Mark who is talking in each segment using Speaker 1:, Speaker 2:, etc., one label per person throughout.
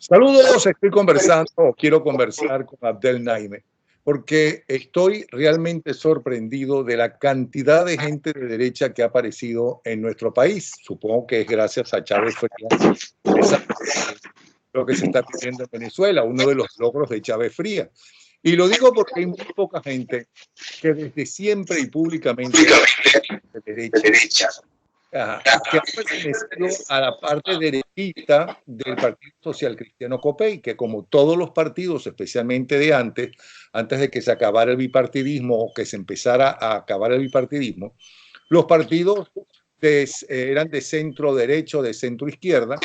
Speaker 1: Saludos, estoy conversando o quiero conversar con Abdel Naime porque estoy realmente sorprendido de la cantidad de gente de derecha que ha aparecido en nuestro país. Supongo que es gracias a Chávez Frías, lo que se está pidiendo en Venezuela, uno de los logros de Chávez Frías. Y lo digo porque hay muy poca gente que desde siempre y públicamente de derecha que ha pertenecido a la parte derechista del Partido Social Cristiano Copey, que como todos los partidos, especialmente de antes de que se acabara el bipartidismo o que se empezara a acabar el bipartidismo, los partidos eran de centro derecho, de centro izquierda,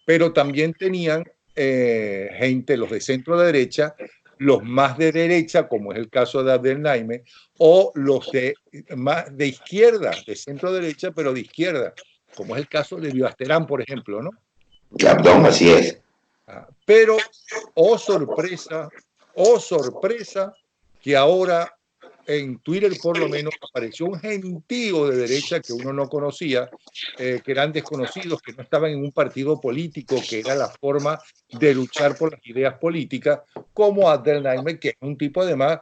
Speaker 1: pero también tenían gente, los de centro derecha, los más de derecha, como es el caso de Abdel Naime, o los más de izquierda, de centro derecha, pero de izquierda, como es el caso de Vivasterán, por ejemplo, ¿no?
Speaker 2: Clapton, así es.
Speaker 1: Pero, oh sorpresa, que ahora en Twitter por lo menos apareció un gentío de derecha que uno no conocía, que eran desconocidos, que no estaban en un partido político, que era la forma de luchar por las ideas políticas, como Abdel Naime, que es un tipo además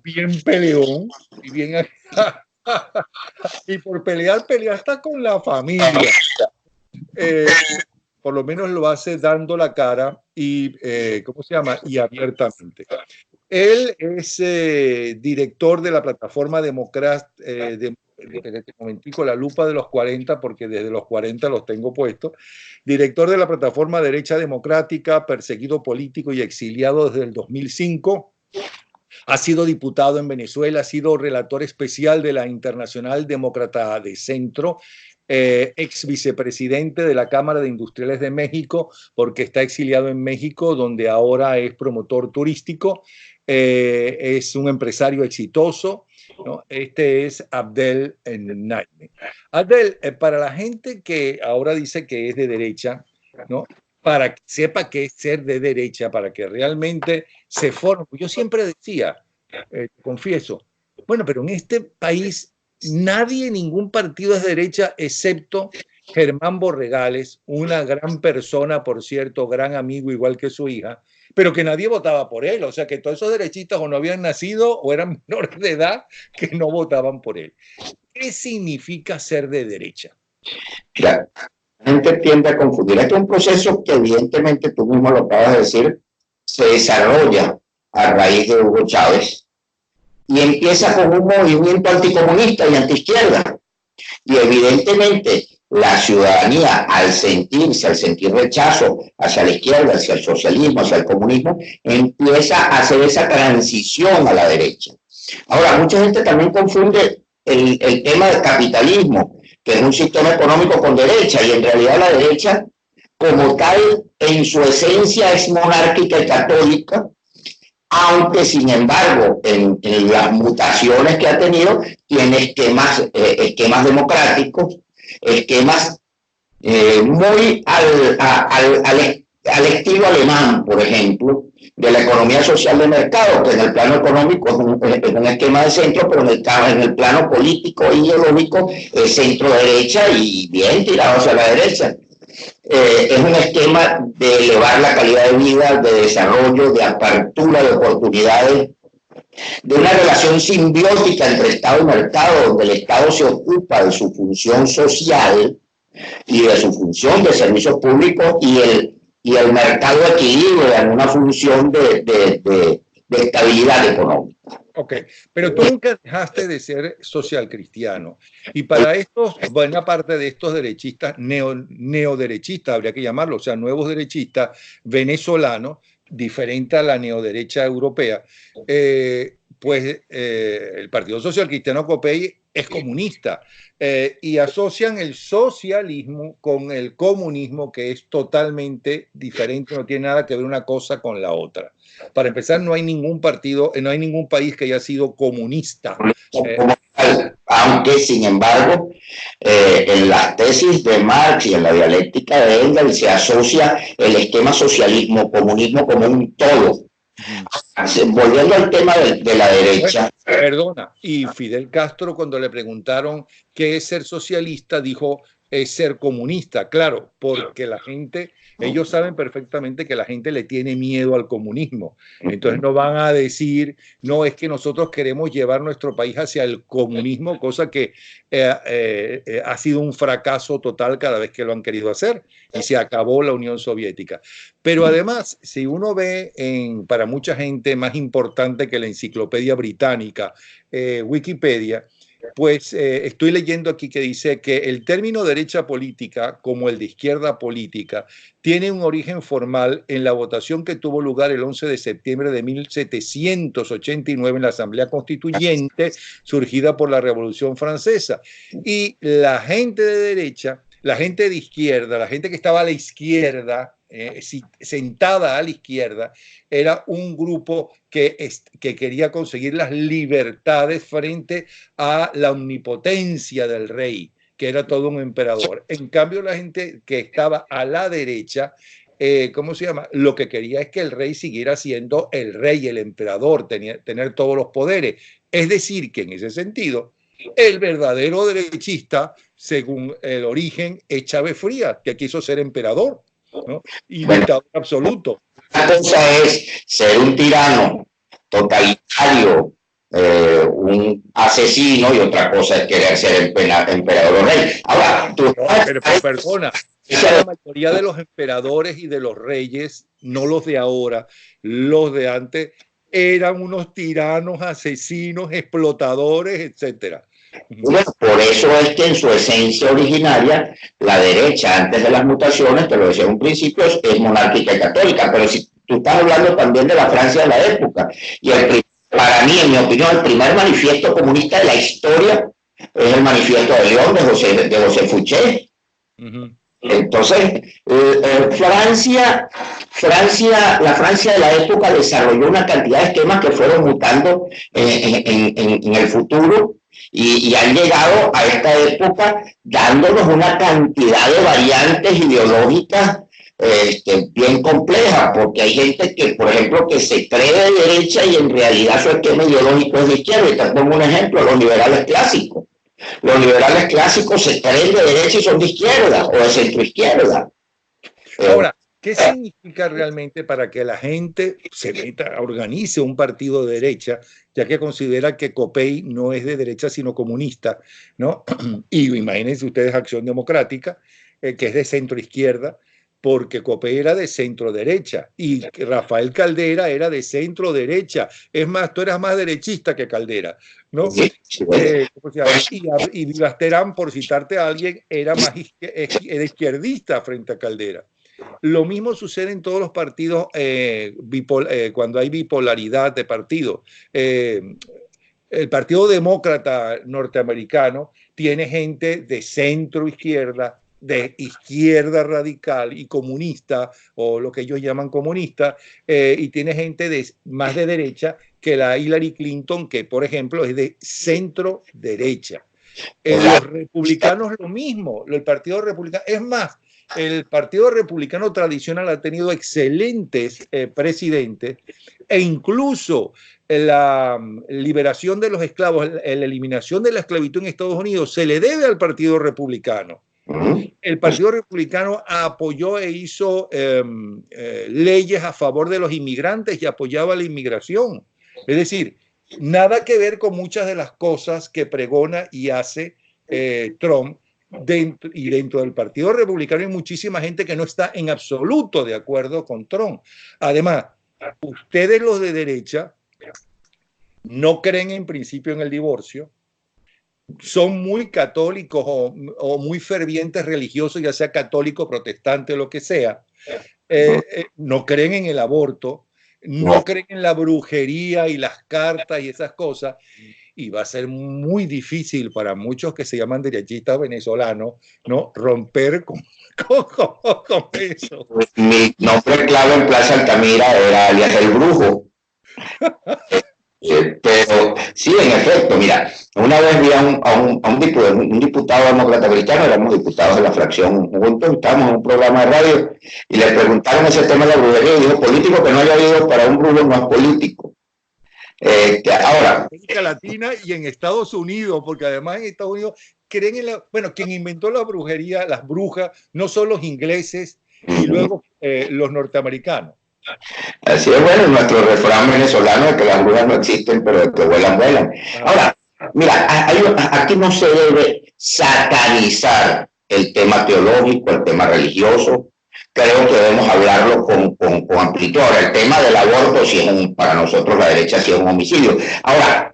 Speaker 1: bien peleón y bien y por pelear hasta con la familia. Por lo menos lo hace dando la cara y, ¿cómo se llama? Y abiertamente. Él es director de la plataforma Democracia, momentico, la lupa de los 40, porque desde los 40 los tengo puestos, director de la plataforma Derecha Democrática, perseguido político y exiliado desde el 2005. Ha sido diputado en Venezuela, ha sido relator especial de la Internacional Demócrata de Centro, ex vicepresidente de la Cámara de Industriales de México, porque está exiliado en México, donde ahora es promotor turístico, es un empresario exitoso, ¿no? Este es Abdel Naime. Abdel, para la gente que ahora dice que es de derecha, ¿no? Para que sepa qué es ser de derecha, para que realmente se forme. Yo siempre decía, confieso, bueno, pero en este país nadie, ningún partido es de derecha, excepto Germán Borregales, una gran persona, por cierto, gran amigo, igual que su hija, pero que nadie votaba por él. O sea, que todos esos derechistas o no habían nacido o eran menores de edad que no votaban por él. ¿Qué significa ser de derecha?
Speaker 2: La gente tiende a confundir. Este es un proceso que evidentemente tú mismo lo acabas de decir, se desarrolla a raíz de Hugo Chávez y empieza con un movimiento anticomunista y antiizquierda. Y evidentemente la ciudadanía, al sentir rechazo hacia la izquierda, hacia el socialismo, hacia el comunismo, empieza a hacer esa transición a la derecha. Ahora, mucha gente también confunde el tema del capitalismo, que es un sistema económico con derecha, y en realidad la derecha, como tal, en su esencia es monárquica y católica, aunque sin embargo en las mutaciones que ha tenido tiene esquemas democráticos, esquemas muy al estilo alemán, por ejemplo, de la economía social de mercado, que en el plano económico es un esquema de centro, pero en el plano político e ideológico es centro-derecha y bien tirado hacia la derecha. Es un esquema de elevar la calidad de vida, de desarrollo, de apertura de oportunidades, de una relación simbiótica entre Estado y mercado, donde el Estado se ocupa de su función social y de su función de servicios públicos y el mercado equilibra en una función de estabilidad económica.
Speaker 1: Ok, pero tú nunca dejaste de ser social cristiano. Y para estos, buena parte de estos derechistas, neoderechistas, habría que llamarlo, o sea, nuevos derechistas venezolanos, diferente a la neoderecha europea, el Partido Social Cristiano Copey es comunista y asocian el socialismo con el comunismo, que es totalmente diferente, no tiene nada que ver una cosa con la otra. Para empezar, no hay ningún partido, no hay ningún país que haya sido comunista.
Speaker 2: Aunque, sin embargo, en las tesis de Marx y en la dialéctica de Engels se asocia el esquema socialismo-comunismo como un todo. Volviendo al tema de la derecha.
Speaker 1: Perdona, y Fidel Castro, cuando le preguntaron qué es ser socialista, dijo: es ser comunista, claro, porque la gente, ellos saben perfectamente que la gente le tiene miedo al comunismo. Entonces no van a decir, no, es que nosotros queremos llevar nuestro país hacia el comunismo, cosa que ha sido un fracaso total cada vez que lo han querido hacer y se acabó la Unión Soviética. Pero además, si uno ve para mucha gente más importante que la enciclopedia británica, Wikipedia, pues estoy leyendo aquí que dice que el término derecha política, como el de izquierda política, tiene un origen formal en la votación que tuvo lugar el 11 de septiembre de 1789 en la Asamblea Constituyente, surgida por la Revolución Francesa. Y la gente de derecha, la gente de izquierda, la gente que estaba a la izquierda, sentada a la izquierda, era un grupo que quería conseguir las libertades frente a la omnipotencia del rey, que era todo un emperador. En cambio, la gente que estaba a la derecha, ¿cómo se llama? Lo que quería es que el rey siguiera siendo el rey, el emperador, tener todos los poderes. Es decir, que en ese sentido, el verdadero derechista, según el origen, es Chávez Frías, que quiso ser emperador, ¿no? Y dictador absoluto.
Speaker 2: Una cosa es ser un tirano totalitario, un asesino, y otra cosa es querer ser emperador o rey. Ahora, tú...
Speaker 1: Pero perdona, la mayoría de los emperadores y de los reyes, no los de ahora, los de antes, eran unos tiranos, asesinos, explotadores, etcétera.
Speaker 2: Bueno, por eso es que en su esencia originaria, la derecha, antes de las mutaciones, te lo decía en un principio, es monárquica y católica, pero si tú estás hablando también de la Francia de la época, y para mí, en mi opinión, el primer manifiesto comunista de la historia es el manifiesto de León de José Fouché. Entonces, la Francia de la época desarrolló una cantidad de esquemas que fueron mutando en el futuro, y han llegado a esta época dándonos una cantidad de variantes ideológicas bien complejas, porque hay gente que, por ejemplo, que se cree de derecha y en realidad su esquema ideológico es de izquierda. Y te pongo un ejemplo: los liberales clásicos. Los liberales clásicos se creen de derecha y son de izquierda o de centroizquierda.
Speaker 1: Ahora, ¿qué significa realmente para que la gente se organice un partido de derecha, ya que considera que Copey no es de derecha sino comunista, ¿no? Y imagínense ustedes Acción Democrática, que es de centro izquierda, porque Copey era de centro derecha y Rafael Caldera era de centro derecha. Es más, tú eras más derechista que Caldera, ¿no? Y Vivas Terán, por citarte a alguien, era más izquierdista frente a Caldera. Lo mismo sucede en todos los partidos cuando hay bipolaridad de partido. El Partido Demócrata norteamericano tiene gente de centro izquierda, de izquierda radical y comunista, o lo que ellos llaman comunista, y tiene gente más de derecha que la Hillary Clinton, que por ejemplo es de centro derecha. Los republicanos lo mismo, el Partido Republicano, es más, el Partido Republicano tradicional ha tenido excelentes presidentes, e incluso la liberación de los esclavos, la eliminación de la esclavitud en Estados Unidos se le debe al Partido Republicano. El Partido Republicano apoyó e hizo leyes a favor de los inmigrantes y apoyaba la inmigración. Es decir, nada que ver con muchas de las cosas que pregona y hace Trump. Dentro del Partido Republicano hay muchísima gente que no está en absoluto de acuerdo con Trump. Además, ustedes los de derecha no creen en principio en el divorcio, son muy católicos o muy fervientes religiosos, ya sea católico, protestante o lo que sea, no creen en el aborto, no creen en la brujería y las cartas y esas cosas, y va a ser muy difícil para muchos que se llaman derechistas venezolanos, ¿no?, romper con eso.
Speaker 2: Mi nombre clave en Plaza Altamira era alias el Brujo. Pero sí, en efecto, mira, una vez vi a un diputado demócrata cristiano, éramos diputados de la fracción juntos, estábamos en un programa de radio y le preguntaron ese tema de la brujería y dijo: político que no haya ido para un brujo no es político. Ahora,
Speaker 1: en América Latina y en Estados Unidos, porque además en Estados Unidos creen en la, bueno, quien inventó la brujería, las brujas, no son los ingleses y luego los norteamericanos.
Speaker 2: así es, bueno, nuestro refrán venezolano de que las brujas no existen, pero de que vuelan, vuelan. Ahora, mira, aquí no se debe satanizar el tema teológico, el tema religioso. Creo que debemos hablarlo con amplitud. Ahora, el tema del aborto, si es para nosotros la derecha, sí es un homicidio. Ahora,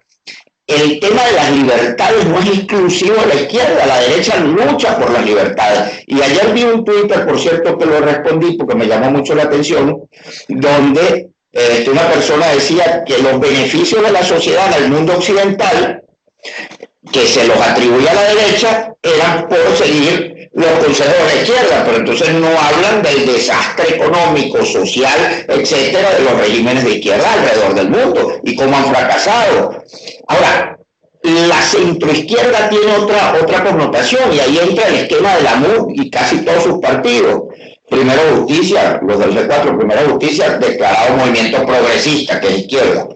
Speaker 2: el tema de las libertades no es exclusivo de la izquierda, la derecha lucha por las libertades. Y ayer vi un Twitter, por cierto, que lo respondí porque me llamó mucho la atención, donde una persona decía que los beneficios de la sociedad en el mundo occidental, que se los atribuye a la derecha, eran por seguir los consejos de la izquierda, pero entonces no hablan del desastre económico, social, etcétera, de los regímenes de izquierda alrededor del mundo y cómo han fracasado. Ahora, la centroizquierda tiene otra connotación y ahí entra el esquema de la MUD y casi todos sus partidos. Primero Justicia, los del C4, Primero Justicia, declarado movimiento progresista, que es izquierda.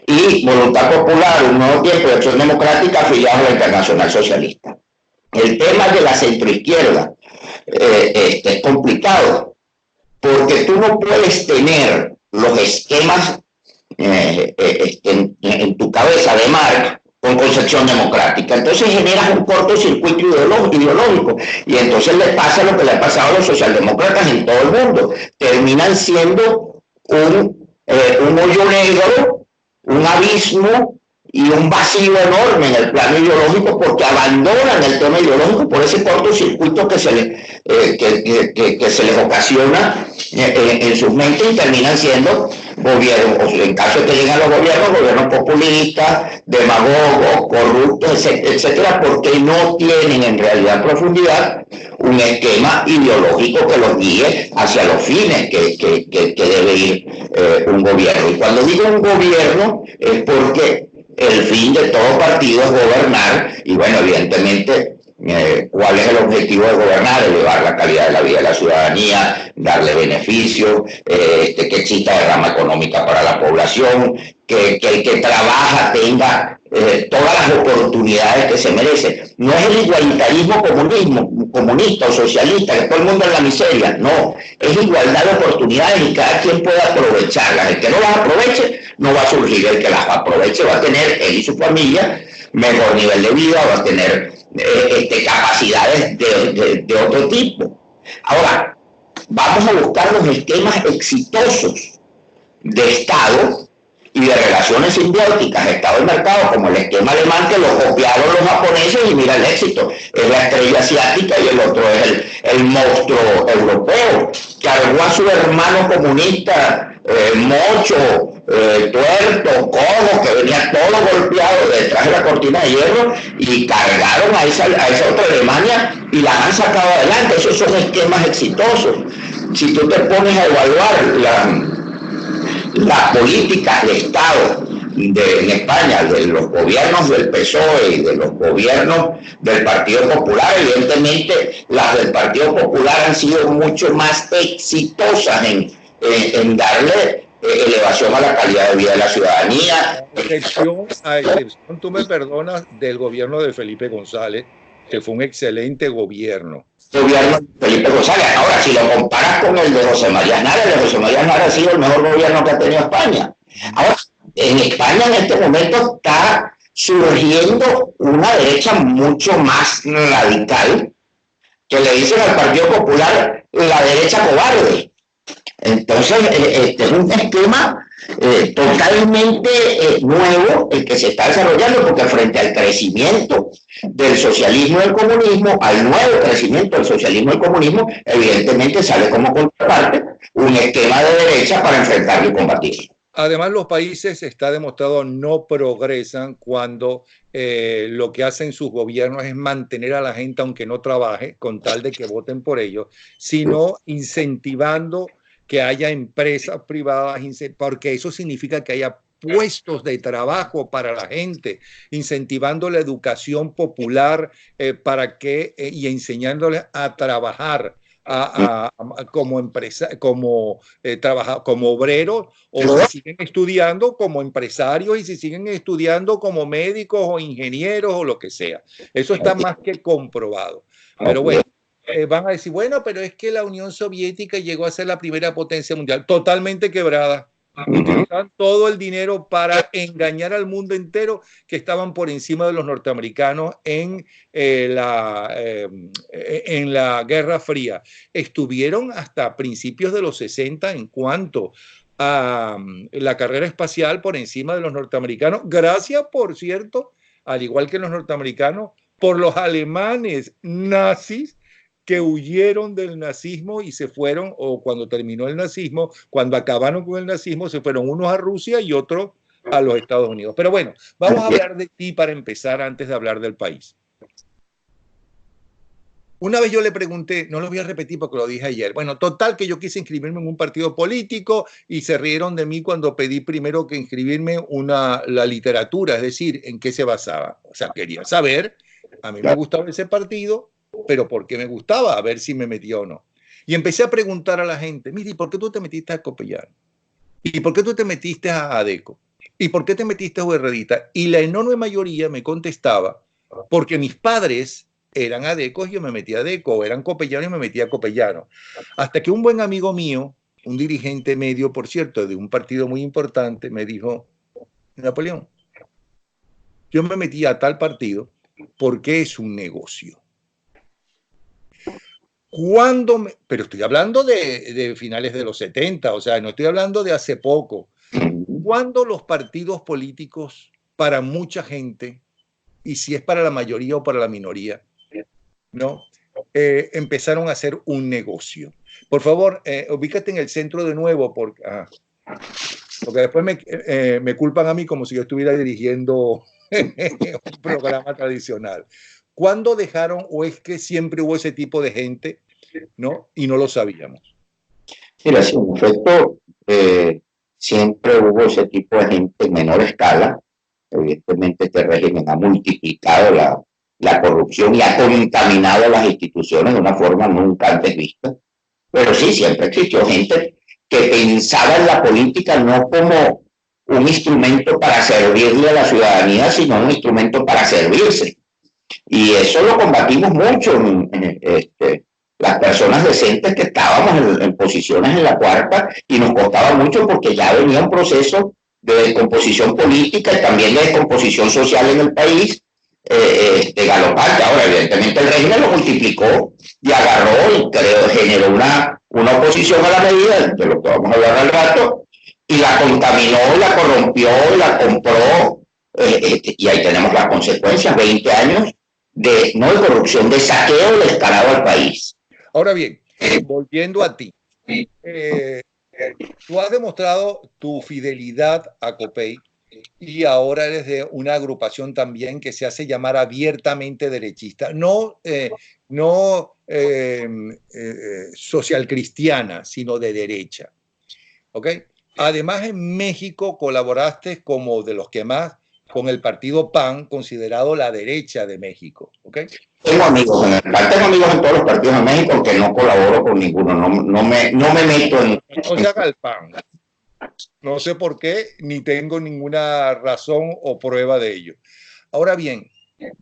Speaker 2: Y Voluntad Popular, Un Nuevo Tiempo y Acción Democrática, afiliados a la Internacional Socialista. El tema de la centroizquierda es complicado, porque tú no puedes tener los esquemas en tu cabeza de Marx con concepción democrática. Entonces generas un cortocircuito ideológico y entonces le pasa lo que le ha pasado a los socialdemócratas en todo el mundo. Terminan siendo un hoyo negro, un abismo y un vacío enorme en el plano ideológico porque abandonan el tema ideológico por ese cortocircuito que se les ocasiona en sus mentes y terminan siendo gobiernos, en caso de que lleguen los gobiernos populistas, demagogos, corruptos, etcétera, porque no tienen en realidad en profundidad un esquema ideológico que los guíe hacia los fines que debe ir un gobierno. Y cuando digo un gobierno es porque el fin de todo partido es gobernar y bueno, evidentemente cuál es el objetivo de gobernar, elevar la calidad de la vida de la ciudadanía, darle beneficios, que exista derrama económica para la población, que el que trabaja tenga todas las oportunidades que se merece. No es el igualitarismo comunista o socialista, que todo el mundo en la miseria, no, es igualdad de oportunidades y cada quien puede aprovecharlas. El que no las aproveche no va a surgir, el que las aproveche va a tener, él y su familia, mejor nivel de vida, va a tener capacidades de otro tipo. Ahora, vamos a buscar los esquemas exitosos de Estado y de relaciones simbióticas, Estado y mercado, como el esquema alemán que lo copiaron los japoneses y mira el éxito, es la estrella asiática y el otro es el monstruo europeo, cargó a su hermano comunista mocho, tuerto, cojo, que venía todo golpeado detrás de la cortina de hierro y cargaron a esa otra Alemania y la han sacado adelante. Esos son esquemas exitosos. Si tú te pones a evaluar las políticas de Estado en España, de los gobiernos del PSOE y de los gobiernos del Partido Popular, evidentemente las del Partido Popular han sido mucho más exitosas en darle elevación a la calidad de vida de la ciudadanía.
Speaker 1: A excepción, tú me perdonas, del gobierno de Felipe González, que fue un excelente gobierno.
Speaker 2: Gobierno de Felipe González. Ahora, si lo comparas con el de José María Aznar, el de José María Aznar ha sido el mejor gobierno que ha tenido España. Ahora, en España en este momento está surgiendo una derecha mucho más radical, que le dicen al Partido Popular la derecha cobarde. Entonces, este es un esquema totalmente nuevo el que se está desarrollando, porque frente al crecimiento del socialismo y del comunismo, al nuevo crecimiento del socialismo y el comunismo, evidentemente sale como contraparte un esquema de derecha para enfrentarlo y combatirlo.
Speaker 1: Además, los países, está demostrado, no progresan cuando lo que hacen sus gobiernos es mantener a la gente aunque no trabaje, con tal de que voten por ellos, sino incentivando que haya empresas privadas, porque eso significa que haya puestos de trabajo para la gente, incentivando la educación popular y enseñándoles a trabajar, como empresa, como como obreros, o se siguen estudiando como empresarios y se siguen estudiando como médicos o ingenieros o lo que sea. Eso está más que comprobado. Pero bueno, van a decir, bueno, pero es que la Unión Soviética llegó a ser la primera potencia mundial, totalmente quebrada. Utilizaban todo el dinero para engañar al mundo entero, que estaban por encima de los norteamericanos en la Guerra Fría. Estuvieron hasta principios de los 60 en cuanto a la carrera espacial por encima de los norteamericanos, gracias, por cierto, al igual que los norteamericanos, por los alemanes nazis que huyeron del nazismo y se fueron, o cuando terminó el nazismo, cuando acabaron con el nazismo, se fueron unos a Rusia y otros a los Estados Unidos. Pero bueno, vamos a hablar de ti para empezar antes de hablar del país. Una vez yo le pregunté, no lo voy a repetir porque lo dije ayer, bueno, total que yo quise inscribirme en un partido político y se rieron de mí cuando pedí primero que inscribirme la literatura, es decir, en qué se basaba. O sea, quería saber, a mí me gustaba ese partido, pero ¿por qué me gustaba? A ver si me metía o no. Y empecé a preguntar a la gente, mire, ¿y por qué tú te metiste a Copellano? ¿Y por qué tú te metiste a ADECO? ¿Y por qué te metiste a URDita? Y la enorme mayoría me contestaba, porque mis padres eran adecos y yo me metí a adeco, o eran copellanos y me metí a copellano. Hasta que un buen amigo mío, un dirigente medio, por cierto, de un partido muy importante, me dijo, Napoleón, yo me metí a tal partido porque es un negocio. Pero estoy hablando de finales de los 70, o sea, no estoy hablando de hace poco. Cuando los partidos políticos, para mucha gente, y si es para la mayoría o para la minoría, ¿no? Empezaron a hacer un negocio. Por favor, ubícate en el centro de nuevo, porque después me culpan a mí como si yo estuviera dirigiendo un programa tradicional. ¿Cuándo dejaron, o es que siempre hubo ese tipo de gente, ¿no? Y no lo sabíamos?
Speaker 2: Mira, sí, en efecto, siempre hubo ese tipo de gente en menor escala. Evidentemente, este régimen ha multiplicado la corrupción y ha contaminado las instituciones de una forma nunca antes vista. Pero sí, siempre existió gente que pensaba en la política no como un instrumento para servirle a la ciudadanía, sino un instrumento para servirse. Y eso lo combatimos mucho. Las personas decentes que estábamos en posiciones en la cuarta, y nos costaba mucho porque ya venía un proceso de descomposición política y también de descomposición social en el país, galopante. Ahora, evidentemente, el régimen lo multiplicó y agarró y generó una oposición a la medida, de lo que vamos a hablar al rato, y la contaminó, la corrompió, la compró, y ahí tenemos las consecuencias, 20 años de corrupción, de saqueo descarado al país.
Speaker 1: Ahora bien, volviendo a ti, tú has demostrado tu fidelidad a Copey y ahora eres de una agrupación también que se hace llamar abiertamente derechista, no social cristiana, sino de derecha. ¿Ok? Además, en México colaboraste como de los que más con el partido PAN, considerado la derecha de México. ¿Ok?
Speaker 2: Tengo amigos en todos los partidos de México, aunque no colaboro con ninguno, no me meto en...
Speaker 1: O sea, al PAN. No sé por qué, ni tengo ninguna razón o prueba de ello. Ahora bien,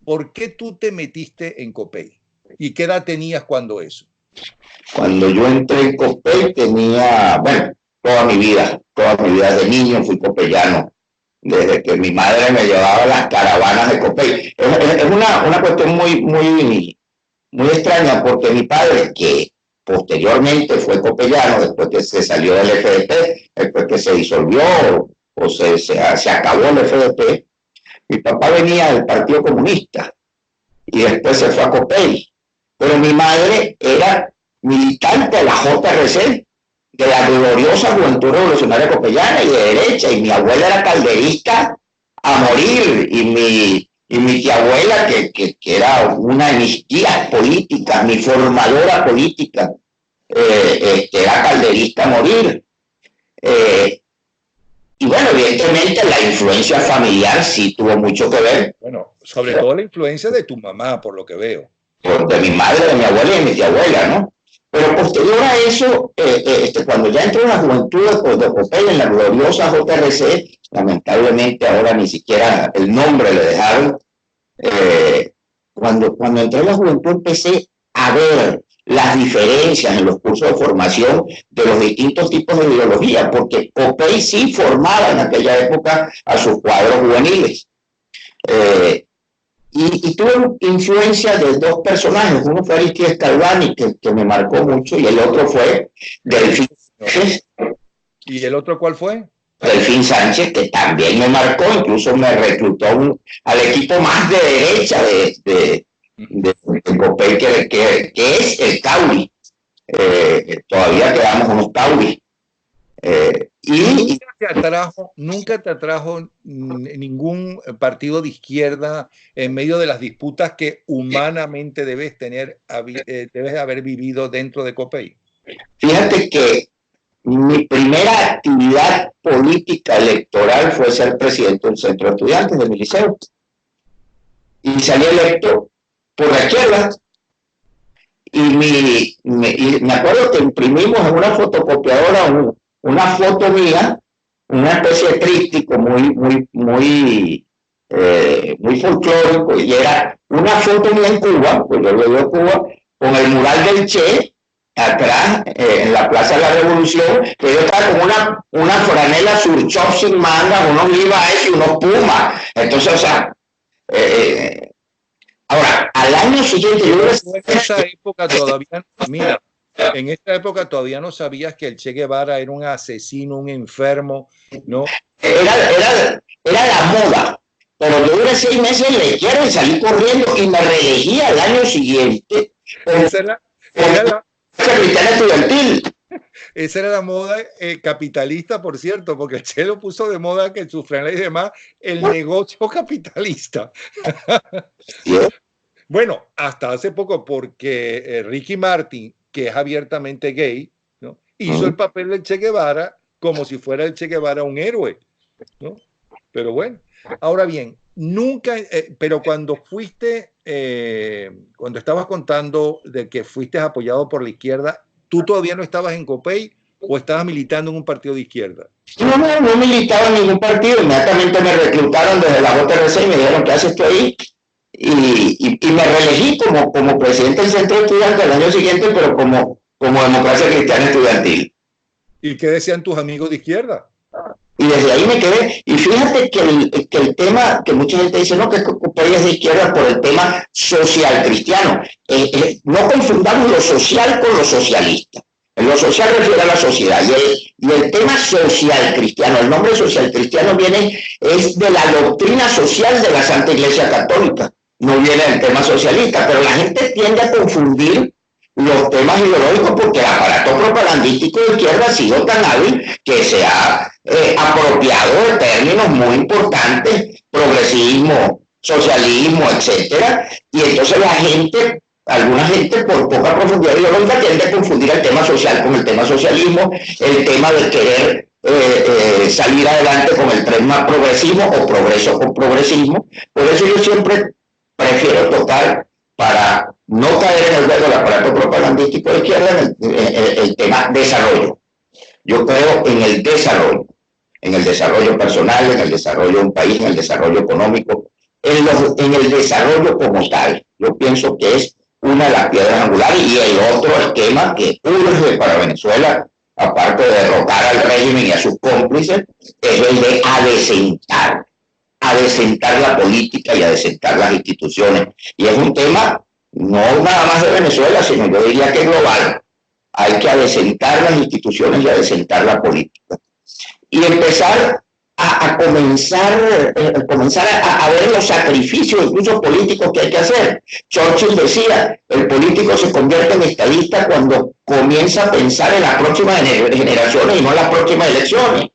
Speaker 1: ¿por qué tú te metiste en Copey? ¿Y qué edad tenías cuando eso?
Speaker 2: Cuando yo entré en Copey tenía, bueno, toda mi vida de niño fui copellano, desde que mi madre me llevaba a las caravanas de Copey. Es una cuestión muy extraña, porque mi padre, que posteriormente fue copellano, después que se salió del FDP, después que se disolvió o se acabó el FDP, mi papá venía del Partido Comunista y después se fue a Copey. Pero mi madre era militante de la JRC, de la gloriosa Juventud Revolucionaria Copellana, y de derecha, y mi abuela era calderista a morir, y mi tía abuela, que era una de mis guías políticas, mi formadora política, era calderista a morir. Y bueno, evidentemente la influencia familiar sí tuvo mucho que ver.
Speaker 1: Bueno, sobre todo la influencia de tu mamá, por lo que veo.
Speaker 2: De mi madre, de mi abuela y de mi tía abuela, ¿no? Pero posterior a eso, cuando ya entró en la juventud de Copey, en la gloriosa JRC, lamentablemente ahora ni siquiera el nombre le dejaron, cuando entré en la juventud empecé a ver las diferencias en los cursos de formación de los distintos tipos de ideología, porque Copey sí formaba en aquella época a sus cuadros juveniles. Y tuve influencia de dos personajes. Uno fue Aristides Calvani, que me marcó mucho, y el otro fue Delfín Sánchez.
Speaker 1: ¿Y el otro cuál fue?
Speaker 2: Delfín Sánchez, que también me marcó, incluso me reclutó al equipo más de derecha de Copey, que es el Cauli. Todavía quedamos unos Cauli.
Speaker 1: Nunca te atrajo ningún partido de izquierda en medio de las disputas que humanamente debes haber vivido dentro de Copey.
Speaker 2: Fíjate que mi primera actividad política electoral fue ser presidente del centro de estudiantes de mi liceo. Y salí electo por la izquierda. Y me acuerdo que imprimimos en una fotocopiadora una foto mía, una especie de tríptico muy folclórico, y era una foto mía en Cuba, pues yo vivo en Cuba, con el mural del Che atrás, en la Plaza de la Revolución, que yo estaba con una franela surchop sin manga, unos Levi's y unos Pumas. Entonces, o sea, ahora, al año siguiente,
Speaker 1: en esa época todavía no sabías que el Che Guevara era un asesino, un enfermo, ¿no?
Speaker 2: Era la moda, pero yo duré 6 meses en la izquierda y salí corriendo y me reelegí al año siguiente. Cristiana estudiantil.
Speaker 1: Esa era la moda capitalista, por cierto, porque el Che lo puso de moda, que su franela y demás, el negocio capitalista. Bueno, hasta hace poco, porque Ricky Martin, que es abiertamente gay, ¿no?, hizo el papel del Che Guevara como si fuera el Che Guevara un héroe, ¿no? Pero bueno, ahora bien, nunca, pero cuando estabas contando de que fuiste apoyado por la izquierda, ¿tú todavía no estabas en Copey o estabas militando en un partido de izquierda?
Speaker 2: No militaba en ningún partido. Inmediatamente me reclutaron desde la JRC y me dijeron, ¿qué haces tú ahí? Y me reelegí como presidente del centro de estudiantes el año siguiente, pero como Democracia Cristiana Estudiantil.
Speaker 1: ¿Y qué decían tus amigos de izquierda?
Speaker 2: Y desde ahí me quedé. Y fíjate que el tema, que mucha gente dice, no, que Copey es de izquierda por el tema social cristiano. No confundamos lo social con lo socialista. Lo social refiere a la sociedad. Y el tema social cristiano, el nombre social cristiano es de la doctrina social de la Santa Iglesia Católica. No viene del tema socialista, pero la gente tiende a confundir los temas ideológicos porque el aparato propagandístico de izquierda ha sido tan hábil que se ha apropiado de términos muy importantes, progresismo, socialismo, etcétera, y entonces alguna gente por poca profundidad ideológica tiende a confundir el tema social con el tema socialismo, el tema de querer salir adelante con el tema progresismo o progreso con progresismo. Por eso yo siempre prefiero tocar, para no caer en el juego del aparato propagandístico de izquierda, el tema desarrollo. Yo creo en el desarrollo personal, en el desarrollo de un país, en el desarrollo económico, en el desarrollo como tal. Yo pienso que es una de las piedras angulares, y el otro esquema que urge para Venezuela, aparte de derrocar al régimen y a sus cómplices, es el de adecentar la política y adecentar las instituciones. Y es un tema no nada más de Venezuela, sino yo diría que global. Hay que adecentar las instituciones y adecentar la política. Y empezar a comenzar a ver los sacrificios, incluso políticos, que hay que hacer. Churchill decía, el político se convierte en estadista cuando comienza a pensar en las próximas generaciones y no en las próximas elecciones.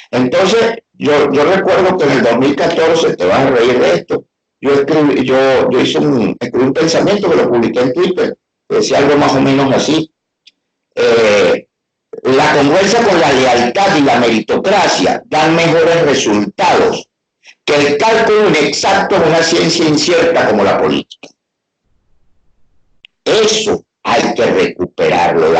Speaker 2: Entonces, yo recuerdo que en el 2014, te vas a reír de esto, yo escribí un pensamiento que lo publiqué en Twitter, que decía algo más o menos así. La congruencia con la lealtad y la meritocracia dan mejores resultados que el cálculo inexacto de una ciencia incierta como la política. Eso hay que recuperarlo,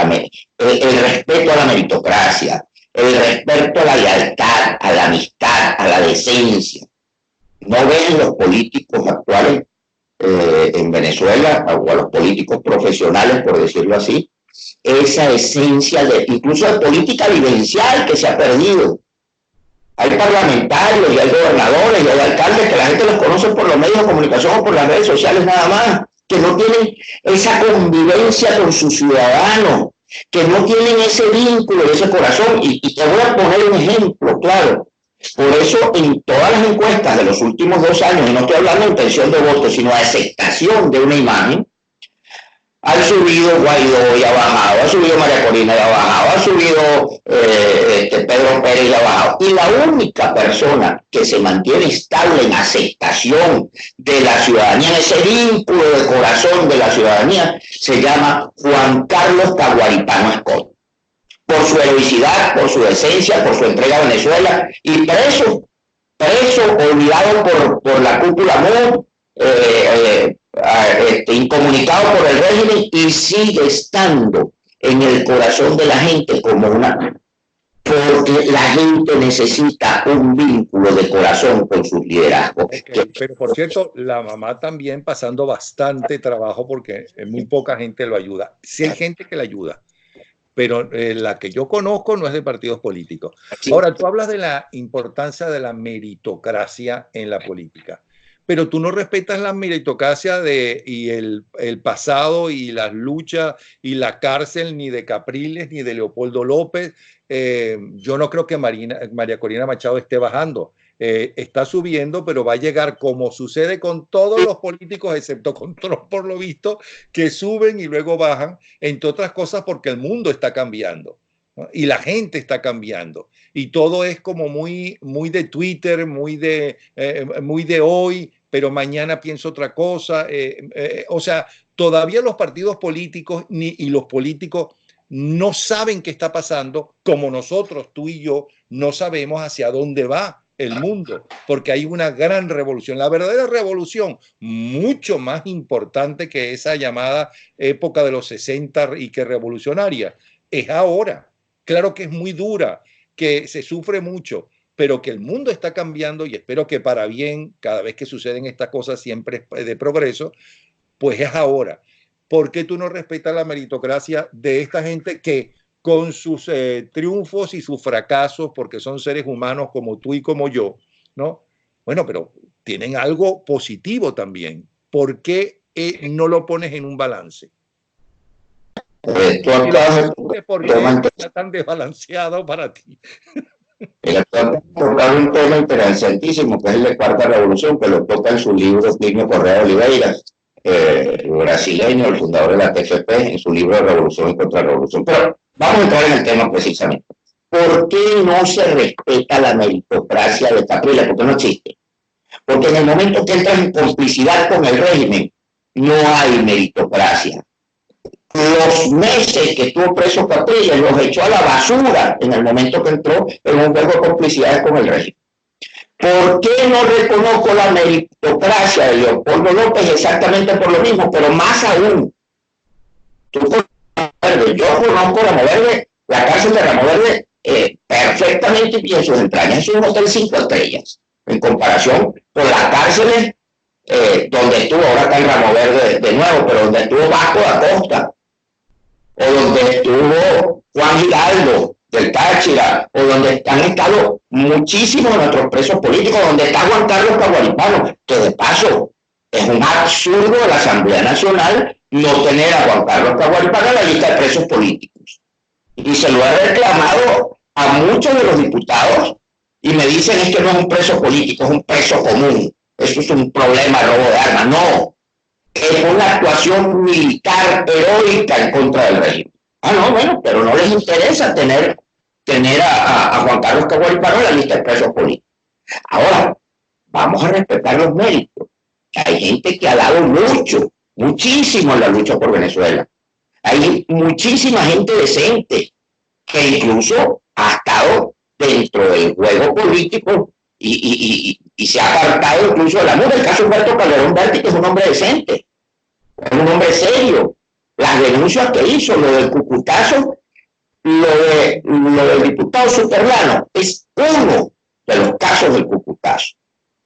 Speaker 2: el respeto a la meritocracia, el respeto a la lealtad, a la amistad, a la decencia. No ven los políticos actuales en Venezuela, o a los políticos profesionales, por decirlo así, esa esencia incluso de política vivencial que se ha perdido. Hay parlamentarios y hay gobernadores y hay alcaldes que la gente los conoce por los medios de comunicación o por las redes sociales nada más, que no tienen esa convivencia con sus ciudadanos, que no tienen ese vínculo, ese corazón. Y te voy a poner un ejemplo, claro. Por eso en todas las encuestas de los últimos 2 años, y no estoy hablando de intención de voto, sino de aceptación de una imagen, ha subido Guaidó y ha bajado, ha subido María Corina y ha bajado, ha subido Pedro Pérez y ha bajado. Y la única persona que se mantiene estable en aceptación de la ciudadanía, en ese vínculo de corazón de la ciudadanía, se llama Juan Carlos Taguaripano Scott. Por su heroicidad, por su decencia, por su entrega a Venezuela, y preso, olvidado por la cúpula MUD, incomunicado por el régimen, y sigue estando en el corazón de la gente como porque la gente necesita un vínculo de corazón con sus liderazgos.
Speaker 1: Pero por cierto, la mamá también pasando bastante trabajo porque muy poca gente lo ayuda. Sí hay gente que la ayuda, pero la que yo conozco no es de partidos políticos. Ahora, tú hablas de la importancia de la meritocracia en la política, pero tú no respetas la meritocracia y el pasado y las luchas y la cárcel ni de Capriles ni de Leopoldo López. Yo no creo que María Corina Machado esté bajando. Está subiendo, pero va a llegar, como sucede con todos los políticos, excepto con Trump, por lo visto, que suben y luego bajan, entre otras cosas porque el mundo está cambiando, ¿no? Y la gente está cambiando. Y todo es como muy de Twitter, muy de hoy, pero mañana pienso otra cosa. O sea, todavía los partidos políticos y los políticos no saben qué está pasando, como nosotros, tú y yo, no sabemos hacia dónde va el mundo, porque hay una gran revolución, la verdadera revolución, mucho más importante que esa llamada época de los 60 y que revolucionaria, es ahora. Claro que es muy dura, que se sufre mucho, pero que el mundo está cambiando y espero que para bien, cada vez que suceden estas cosas siempre es de progreso, pues es ahora. ¿Por qué tú no respetas la meritocracia de esta gente que con sus triunfos y sus fracasos, porque son seres humanos como tú y como yo, ¿no? Bueno, pero tienen algo positivo también. ¿Por qué no lo pones en un balance? ¿Por qué está tan desbalanceado para ti?
Speaker 2: Tocar un tema interesantísimo, que es el de Cuarta Revolución, que lo toca en su libro Plinio Correa Oliveira, brasileño, el fundador de la TFP, en su libro de Revolución y Contrarrevolución. Pero vamos a entrar en el tema precisamente. ¿Por qué no se respeta la meritocracia de Capriles? Porque no existe. Porque en el momento que entras en complicidad con el régimen, no hay meritocracia. Los meses que estuvo preso Capriles los echó a la basura en el momento que entró en un juego de complicidades con el régimen. ¿Por qué no reconozco la meritocracia de Leopoldo López? Exactamente por lo mismo, pero más aún. Yo conozco Ramo Verde, la cárcel de Ramo Verde, perfectamente, y en sus entrañas es un hotel 5 estrellas, en comparación con las cárceles donde estuvo, ahora está en Ramo Verde de nuevo, pero donde estuvo Vasco da Costa, o donde estuvo Juan Giraldo del Táchira, o donde han estado muchísimos de nuestros presos políticos, donde está Juan Carlos Taguaripano, que de paso es un absurdo de la Asamblea Nacional no tener a Juan Carlos Taguaripano en la lista de presos políticos. Y se lo he reclamado a muchos de los diputados y me dicen es que no es un preso político, es un preso común. Eso es un problema, robo de armas. No, es una actuación militar heroica en contra del régimen. No, bueno, pero no les interesa tener a Juan Carlos Taguaripano en la lista de presos políticos. Ahora, vamos a respetar los méritos. Hay gente que ha dado muchísimo en la lucha por Venezuela. Hay muchísima gente decente que incluso ha estado dentro del juego político y se ha apartado incluso del amor. El caso de Humberto Calderón Berti, que es un hombre decente, es un hombre serio, las denuncias que hizo, lo del Cucutazo, lo del diputado Superlano, es uno de los casos del Cucutazo.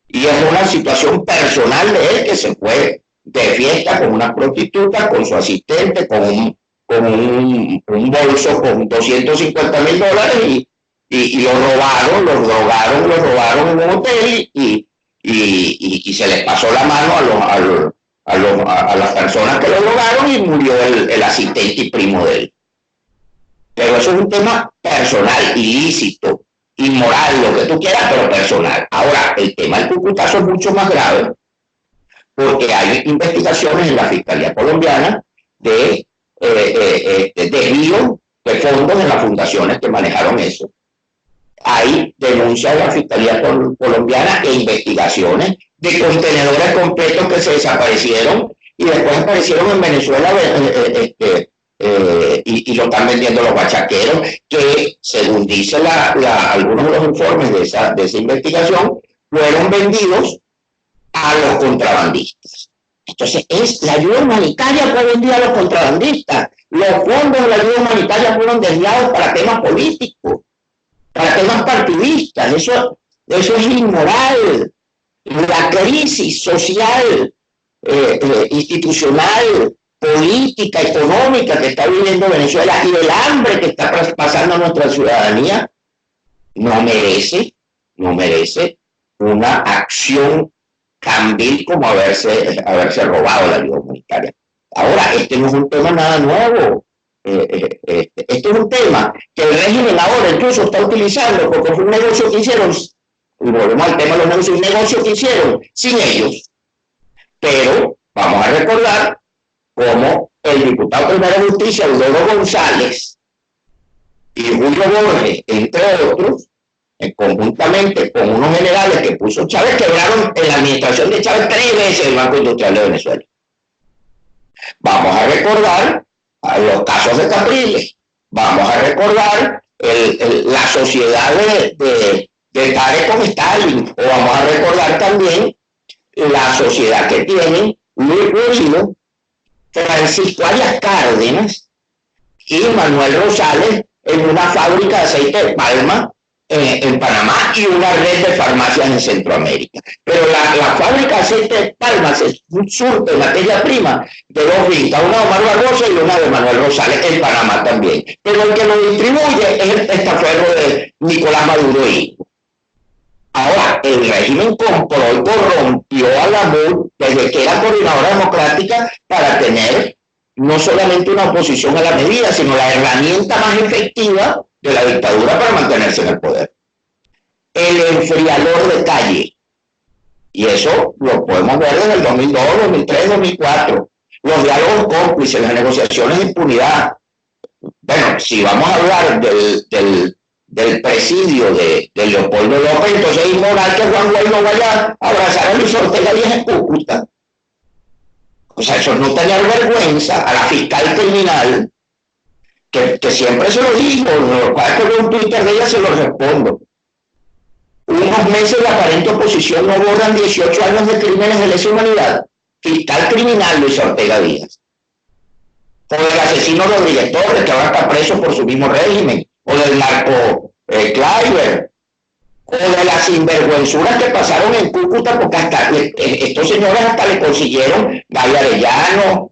Speaker 2: Y es una situación personal de él, que se fue de fiesta con una prostituta, con su asistente, con un bolso con $250,000 y lo robaron en un hotel y se les pasó la mano a las personas que lo robaron y murió el asistente y primo de él. Pero eso es un tema personal, ilícito, inmoral, lo que tú quieras, pero personal. Ahora, el tema del Cucutazo es mucho más grave, porque hay investigaciones en la Fiscalía colombiana de desvío de fondos en las fundaciones que manejaron eso. Hay denuncias de la Fiscalía colombiana e investigaciones de contenedores completos que se desaparecieron y después aparecieron en Venezuela y lo están vendiendo los bachaqueros, que según dice algunos de los informes de esa investigación, fueron vendidos a los contrabandistas. Entonces, es la ayuda humanitaria fue vendida a los contrabandistas. Los fondos de la ayuda humanitaria fueron desviados para temas políticos, para temas partidistas. Eso es inmoral. La crisis social, institucional, política, económica que está viviendo Venezuela y el hambre que está pasando a nuestra ciudadanía no merece una acción tan vil como haberse robado la ayuda humanitaria. Ahora, este no es un tema nada nuevo. Este es un tema que el régimen ahora incluso está utilizando, porque fue un negocio que hicieron, y volvemos al tema de los negocios, un negocio que hicieron sin ellos. Pero vamos a recordar cómo el diputado primero de Justicia, Aurelio González, y Julio Borges, entre otros, conjuntamente con unos generales que puso Chávez, quebraron en la administración de Chávez 3 veces el Banco Industrial de Venezuela. Vamos a recordar los casos de Capriles, vamos a recordar la sociedad de Tarek con Stalin, o vamos a recordar también la sociedad que tienen Luis Guido, Francisco Arias Cárdenas y Manuel Rosales en una fábrica de aceite de palma en Panamá y una red de farmacias en Centroamérica. Pero la fábrica de aceite de palma se surte materia prima de dos fincas, una de Omar Barbosa y una de Manuel Rosales en Panamá también. Pero el que lo distribuye es el testaferro de Nicolás Maduro y ahora, el régimen compró y corrompió a la MUD desde que era coordinadora democrática para tener no solamente una oposición a la medida, sino la herramienta más efectiva de la dictadura para mantenerse en el poder. El enfriador de calle. Y eso lo podemos ver desde el 2002, 2003, 2004. Los diálogos cómplices, las negociaciones de impunidad. Bueno, si vamos a hablar del presidio de Leopoldo López, entonces es inmoral que Juan Guaidó vaya a abrazar a Luis Ortega y en Cúcuta. O sea, eso no tener vergüenza a la fiscal criminal, que siempre se lo digo, cada que veo un Twitter de ella se lo respondo. Unos meses de aparente oposición no borran 18 años de crímenes de lesa humanidad. Fiscal criminal Luis Ortega Díaz. O el asesino Rodríguez Torres, que ahora está preso por su mismo régimen. O del narco Kleiber, o de las sinvergüenzuras que pasaron en Cúcuta, porque hasta estos señores hasta le consiguieron Gay Arellano,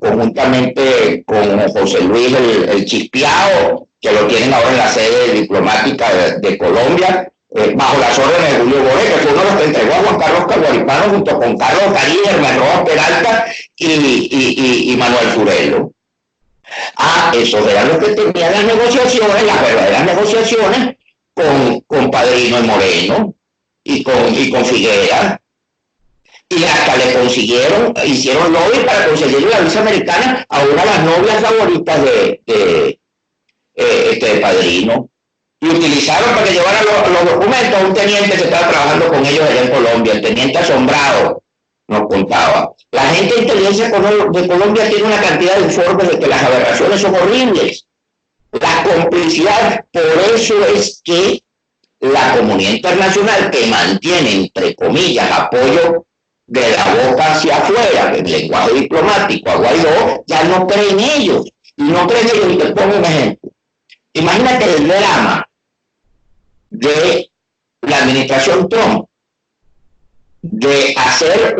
Speaker 2: conjuntamente con José Luis el Chispiao, que lo tienen ahora en la sede diplomática de Colombia, bajo las órdenes de Julio Borges, que fue uno de los que entregó a Juan Carlos Caguaripano junto con Carlos Carí, Germán Rojas Peralta y Manuel Furelo. Esos eran los que tenían las negociaciones, las verdaderas negociaciones con Padrino y Moreno y con Figueras. Y hasta le hicieron lobby para conseguir la visa americana a una de las novias favoritas de Padrino. Y utilizaron para que llevaran los documentos a un teniente que estaba trabajando con ellos allá en Colombia, el teniente Asombrado. Nos contaba. La gente de inteligencia de Colombia tiene una cantidad de informes de que las aberraciones son horribles. La complicidad, por eso es que la comunidad internacional, que mantiene, entre comillas, apoyo de la boca hacia afuera, del lenguaje diplomático a Guaidó, ya no cree en ellos. Y no cree en ellos, y te pongo un ejemplo. Imagínate el drama de la administración Trump de hacer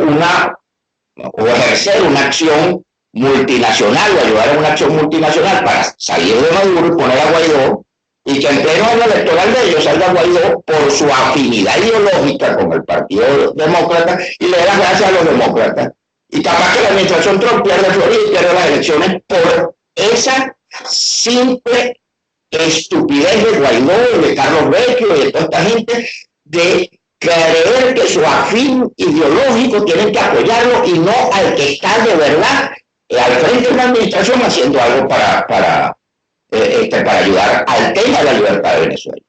Speaker 2: o ejercer una acción multinacional o ayudar a una acción multinacional para salir de Maduro y poner a Guaidó, y que en pleno año electoral de ellos salga Guaidó por su afinidad ideológica con el Partido Demócrata y le dé las gracias a los demócratas. Y capaz que la administración Trump pierde Florida y pierde las elecciones por esa simple estupidez de Guaidó, de Carlos Vecchio y de toda esta gente, de creer que su afín ideológico tienen que apoyarlo y no al que está de verdad al frente de una administración haciendo algo para ayudar al tema de la libertad de Venezuela.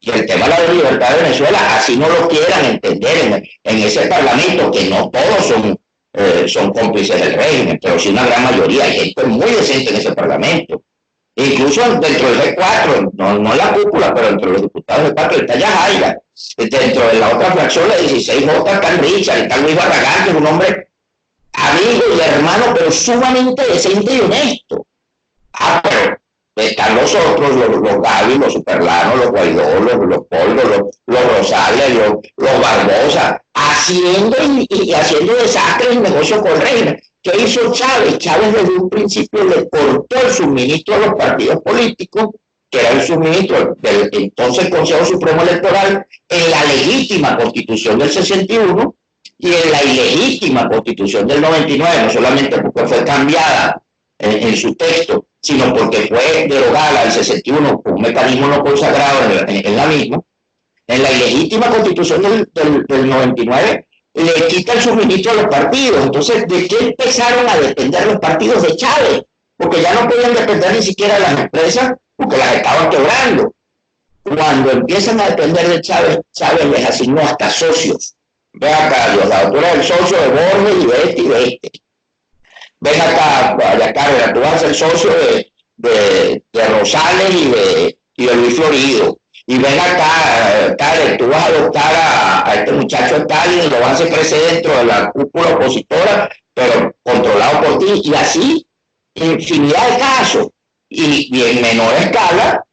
Speaker 2: Y el tema de la libertad de Venezuela, así no lo quieran entender en ese parlamento, que no todos son cómplices del régimen, pero sí una gran mayoría, hay gente muy decente en ese parlamento. Incluso dentro del G4, no la cúpula, pero entre los diputados del G4 está Yajaira. Dentro de la otra fracción, la 16J, está Richard, está Luis Barragán, que es un hombre amigo y hermano, pero sumamente decente y honesto. Pero están los otros, los Gaby, los Superlano, los Guaidó, los Polvo, los Rosales, los Barbosa, haciendo desastres y negocios con el régimen. ¿Qué hizo Chávez? Chávez desde un principio le cortó el suministro a los partidos políticos, que era el suministro del entonces Consejo Supremo Electoral, en la legítima Constitución del 61 y en la ilegítima Constitución del 99, no solamente porque fue cambiada en su texto, sino porque fue derogada la del 61 con un mecanismo no consagrado en la misma. En la ilegítima Constitución del 99 le quita el suministro a los partidos. Entonces, ¿de qué empezaron a depender los partidos? De Chávez, porque ya no podían depender ni siquiera de las empresas, porque las estaban quebrando. Cuando empiezan a depender de Chávez, Chávez les asignó hasta socios. Ve acá, Diosdado, tú eres el socio de Borges y de este y de este. Ven acá, Carrera, tú vas a ser socio de Rosales y de Luis Florido. Y ven acá, Karen, tú vas a adoptar a este muchacho Stalin y lo vas a hacer crecer dentro de la cúpula opositora, pero controlado por ti. Y así, infinidad de casos. Y en menor escala,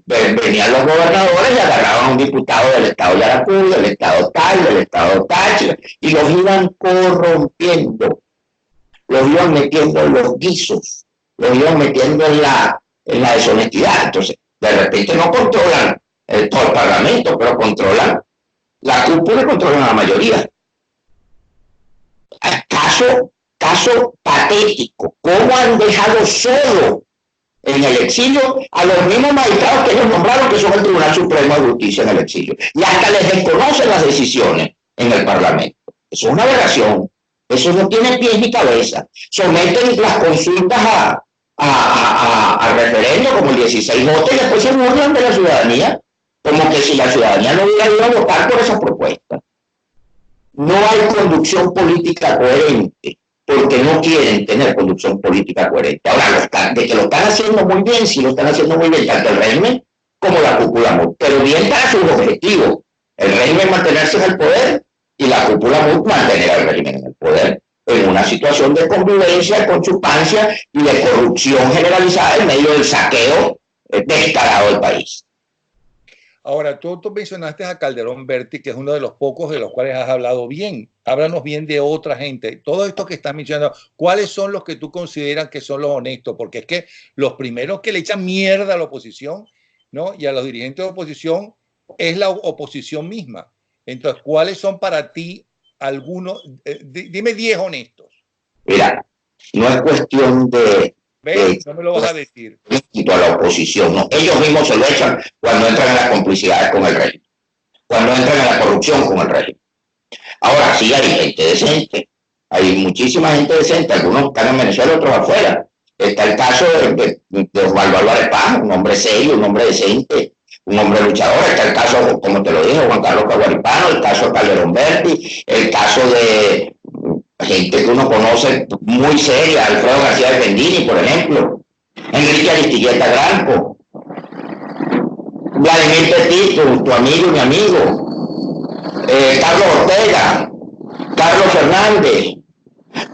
Speaker 2: venían los gobernadores y agarraban a un diputado del estado de Yaracuy, del estado tal, del estado Táchira, y los iban corrompiendo, los iban metiendo en los guisos, los iban metiendo en la deshonestidad. Entonces, de repente no controlan todo el parlamento, pero controlan la cúpula y controlan la mayoría. Caso patético, cómo han dejado solo en el exilio a los mismos magistrados que ellos nombraron, que son el Tribunal Supremo de Justicia en el exilio, y hasta les desconocen las decisiones en el parlamento. Eso es una aberración, eso no tiene pies ni cabeza. Someten las consultas a referendo como el 16J y después se burlan de la ciudadanía, como que si la ciudadanía no hubiera ido a votar por esas propuestas. No hay conducción política coherente, porque no quieren tener conducción política coherente. Ahora, de que lo están haciendo muy bien, sí lo están haciendo muy bien, tanto el régimen como la cúpula MUD, pero bien para sus objetivos. El régimen mantenerse en el poder y la cúpula MUD mantener al régimen en el poder, en una situación de convivencia, conchupancia y de corrupción generalizada en medio del saqueo descarado del país.
Speaker 1: Ahora, tú mencionaste a Calderón Berti, que es uno de los pocos de los cuales has hablado bien. Háblanos bien de otra gente. Todo esto que estás mencionando, ¿cuáles son los que tú consideras que son los honestos? Porque es que los primeros que le echan mierda a la oposición, ¿no? Y a los dirigentes de oposición es la oposición misma. Entonces, ¿cuáles son para ti algunos? Dime 10 honestos.
Speaker 2: Mira, no es cuestión de...
Speaker 1: No me lo vas a decir.
Speaker 2: A la oposición, no. Ellos mismos se lo echan cuando entran en las complicidades con el régimen, cuando entran en la corrupción con el régimen. Ahora sí hay gente decente, hay muchísima gente decente, algunos están en Venezuela, otros afuera. Está el caso de Osvaldo Álvarez Paz, un hombre serio, un hombre decente, un hombre luchador. Está el caso, como te lo dije, Juan Carlos Caguaripano, el caso de Calderón Berti, el caso de gente que uno conoce muy seria, Alfredo García de Pendini, por ejemplo, Enrique Aristilleta Granco, Vladimir Petit, tu amigo y mi amigo, Carlos Ortega, Carlos Fernández,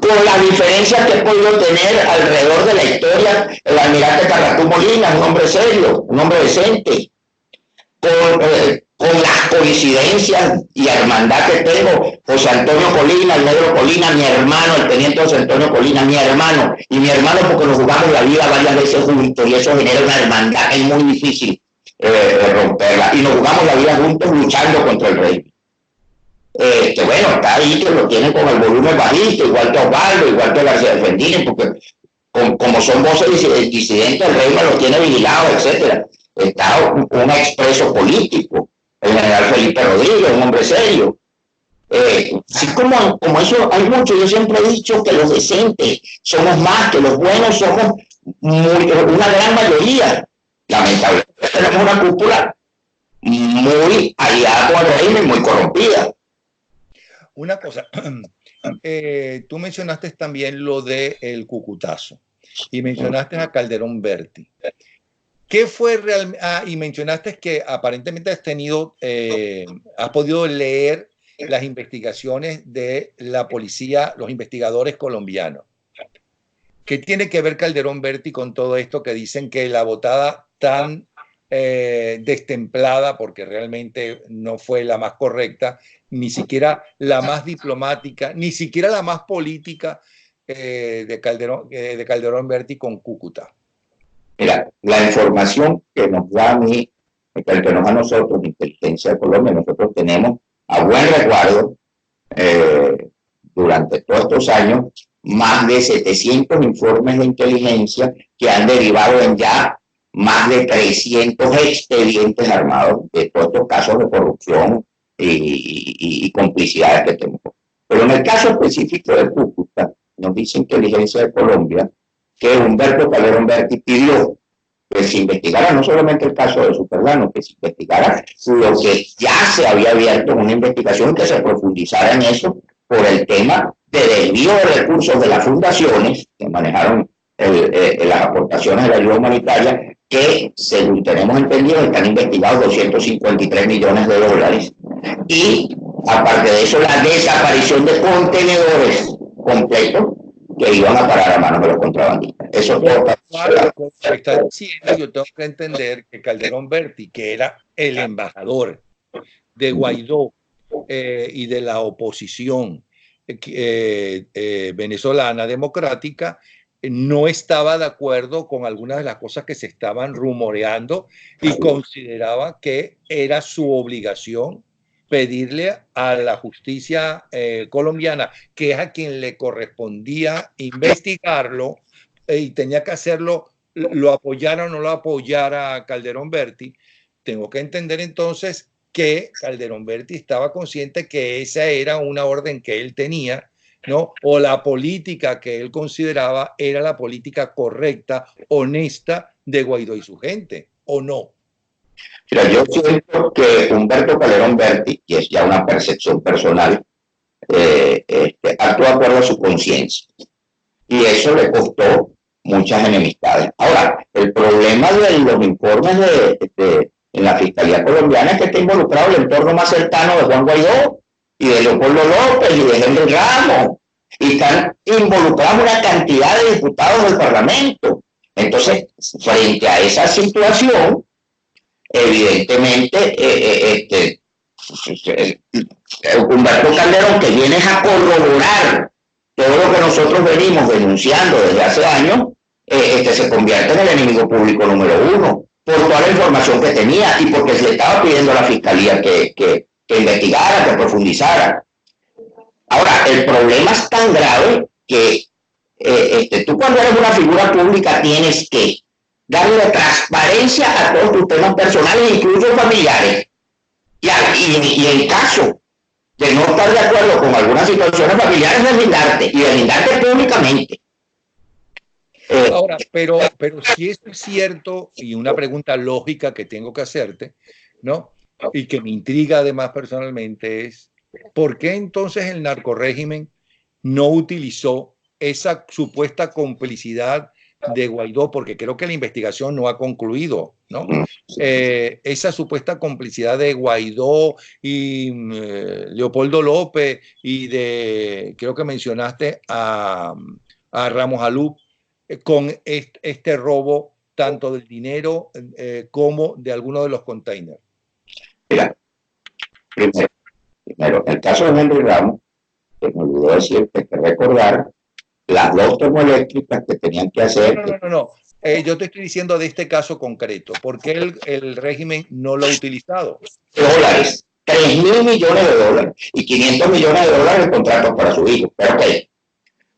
Speaker 2: con las diferencias que he podido tener alrededor de la historia, el almirante Carratú Molina, un hombre serio, un hombre decente, con las coincidencias y hermandad que tengo, José Antonio Colina, el negro Colina, mi hermano, el teniente José Antonio Colina, mi hermano porque nos jugamos la vida varias veces juntos y eso genera una hermandad, es muy difícil romperla, y nos jugamos la vida juntos luchando contra el régimen. Que bueno, está ahí, que lo tienen con el volumen bajito, igual que Osvaldo, igual que García Fernández, porque como son voces disidentes, el régimen los tiene vigilados, etcétera. Está un expreso político, el general Felipe Rodríguez, un hombre serio. Así como eso hay mucho, yo siempre he dicho que los decentes somos más, que los buenos somos una gran mayoría. Lamentablemente tenemos una cúpula muy aliada con el régimen, muy corrompida.
Speaker 1: Una cosa, tú mencionaste también lo del Cucutazo y mencionaste a Calderón Berti. ¿Qué fue realmente? Y mencionaste que aparentemente has podido leer las investigaciones de la policía, los investigadores colombianos. ¿Qué tiene que ver Calderón Berti con todo esto que dicen que la votada tan destemplada, porque realmente no fue la más correcta, ni siquiera la más diplomática, ni siquiera la más política de Calderón Berti con Cúcuta?
Speaker 2: Mira, la información que nos da a mí, que nos da a nosotros, de Inteligencia de Colombia, nosotros tenemos a buen resguardo durante todos estos años más de 700 informes de inteligencia que han derivado en ya más de 300 expedientes armados de todos estos casos de corrupción y complicidades que tenemos. Pero en el caso específico de Cúcuta, nos dice Inteligencia de Colombia que Humberto Calderón Berti pidió que se investigara no solamente el caso de Superlano, que se investigara lo que ya se había abierto en una investigación, que se profundizara en eso por el tema de desvío de recursos de las fundaciones que manejaron las aportaciones de la ayuda humanitaria, que según tenemos entendido están investigados 253 millones de dólares, y aparte de eso la desaparición de contenedores completos que iban a parar a manos de los contrabandistas. Eso
Speaker 1: está diciendo, yo tengo que entender que Calderón Berti, que era el embajador de Guaidó y de la oposición venezolana democrática, no estaba de acuerdo con algunas de las cosas que se estaban rumoreando y consideraba que era su obligación pedirle a la justicia colombiana, que es a quien le correspondía investigarlo y tenía que hacerlo, lo apoyara o no lo apoyara a Calderón Berti. Tengo que entender entonces que Calderón Berti estaba consciente que esa era una orden que él tenía, ¿no? O la política que él consideraba era la política correcta, honesta de Guaidó y su gente, ¿o no?
Speaker 2: Mira, yo siento que Humberto Calderón Berti, y es ya una percepción personal, actuó de acuerdo a su conciencia. Y eso le costó muchas enemistades. Ahora, el problema de los informes en la Fiscalía colombiana es que está involucrado el entorno más cercano de Juan Guaidó y de Leopoldo López y de Henry Ramos. Y están involucrados una cantidad de diputados del Parlamento. Entonces, frente a esa situación, evidentemente, Humberto Calderón, que viene a corroborar todo lo que nosotros venimos denunciando desde hace años, se convierte en el enemigo público número uno, por toda la información que tenía y porque se le estaba pidiendo a la Fiscalía que investigara, que profundizara. Ahora, el problema es tan grave que tú cuando eres una figura pública tienes que darle transparencia a todos tus temas personales, incluso familiares. Y en caso de no estar de acuerdo con algunas situaciones familiares, deslindarte y deslindarte públicamente.
Speaker 1: Ahora, pero si esto es cierto, y una pregunta lógica que tengo que hacerte, ¿no? Y que me intriga además personalmente es, ¿por qué entonces el narcorrégimen no utilizó esa supuesta complicidad de Guaidó, porque creo que la investigación no ha concluido, ¿no? Esa supuesta complicidad de Guaidó y Leopoldo López y creo que mencionaste a Ramos Alup con este robo tanto del dinero como de algunos de los containers.
Speaker 2: Mira, primero, el caso de Henry Ramos, que me olvidó decir que hay que recordar las dos termoeléctricas que tenían que hacer.
Speaker 1: No. Yo te estoy diciendo de este caso concreto, porque el régimen no lo ha utilizado.
Speaker 2: Dólares, 3.000 millones de dólares y 500 millones de dólares de contratos para su hijo. Pero ok,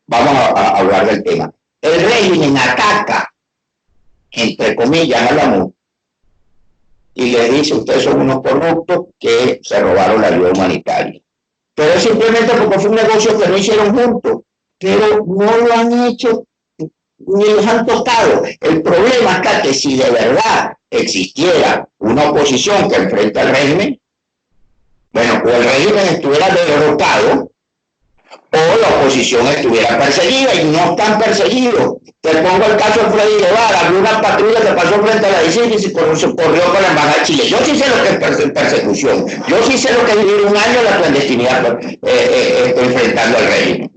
Speaker 2: vamos a hablar del tema. El régimen ataca, entre comillas, a la MUD y le dice: ustedes son unos corruptos que se robaron la ayuda humanitaria. Pero es simplemente porque fue un negocio que no hicieron juntos, pero no lo han hecho ni los han tocado. El problema está que si de verdad existiera una oposición que enfrenta al régimen, bueno, o el régimen estuviera derrotado o la oposición estuviera perseguida, y no están perseguidos. Te pongo el caso de Freddy Guevara, había una patrulla que pasó frente a la DICIR y se corrió con la embajada de Chile. Yo sí sé lo que es persecución, yo sí sé lo que es vivir un año en la clandestinidad enfrentando al régimen.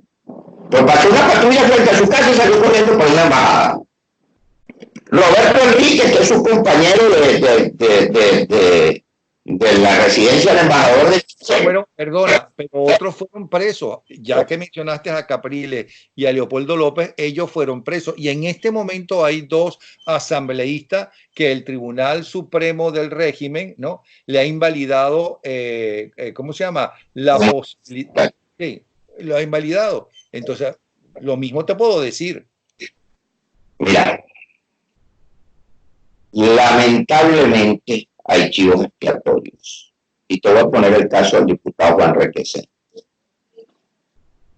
Speaker 2: Pero pasó una patrulla frente a su casa y salió corriendo por una embajada. Roberto Enrique, que es su compañero de la residencia del embajador de Chile.
Speaker 1: Bueno, perdona, pero otros fueron presos. Ya que mencionaste a Capriles y a Leopoldo López, ellos fueron presos. Y en este momento hay dos asambleístas que el Tribunal Supremo del régimen, ¿no?, le ha invalidado, ¿cómo se llama? La posibilidad. Sí, lo ha invalidado. Entonces, lo mismo te puedo decir.
Speaker 2: Mira, lamentablemente hay chivos expiatorios. Y te voy a poner el caso del diputado Juan Requesén.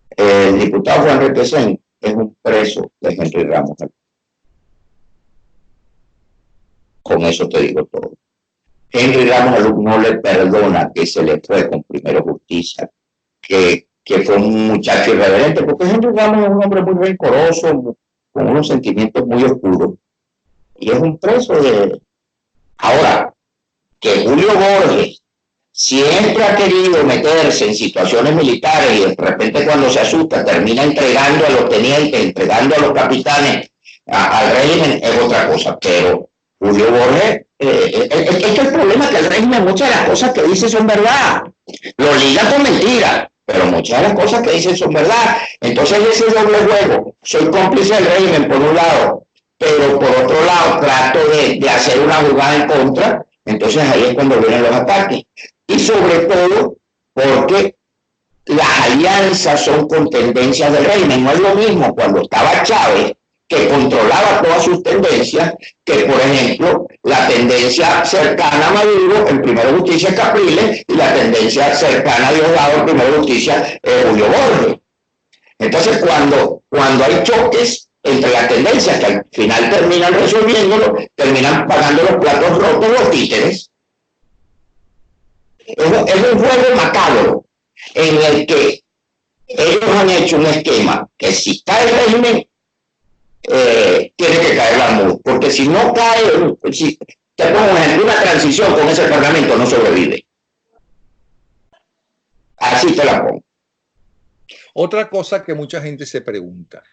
Speaker 2: El diputado Juan Requesén es un preso de Henry Ramos. Con eso te digo todo. Henry Ramos no le perdona que se le fue con Primero Justicia, que fue un muchacho irreverente, porque Henry Ramos es un hombre muy rencoroso, con unos sentimientos muy oscuros, y es un preso de... Ahora, que Julio Borges siempre ha querido meterse en situaciones militares y de repente cuando se asusta termina entregando a los tenientes, entregando a los capitanes al régimen, es otra cosa. Pero Julio Borges, es el problema, que el régimen, muchas de las cosas que dice son verdad, lo liga con mentiras, pero muchas de las cosas que dicen son verdad. Entonces ese doble juego, soy cómplice del régimen por un lado, pero por otro lado trato de hacer una jugada en contra. Entonces ahí es cuando vienen los ataques. Y sobre todo porque las alianzas son con tendencias del régimen. No es lo mismo cuando estaba Chávez, que controlaba todas sus tendencias, que por ejemplo la tendencia cercana a Maduro, en Primero Justicia, Capriles, y la tendencia cercana a Diosdado, en Primero Justicia, Julio Borges. Entonces cuando hay choques entre las tendencias que al final terminan resolviéndolo, terminan pagando los platos rotos los títeres. Es un juego macabro en el que ellos han hecho un esquema que si cae el régimen, tiene que caer la MUD, porque si no cae, si te pongo un ejemplo, una transición con ese parlamento no sobrevive. Así te la pongo.
Speaker 1: Otra cosa que mucha gente se pregunta: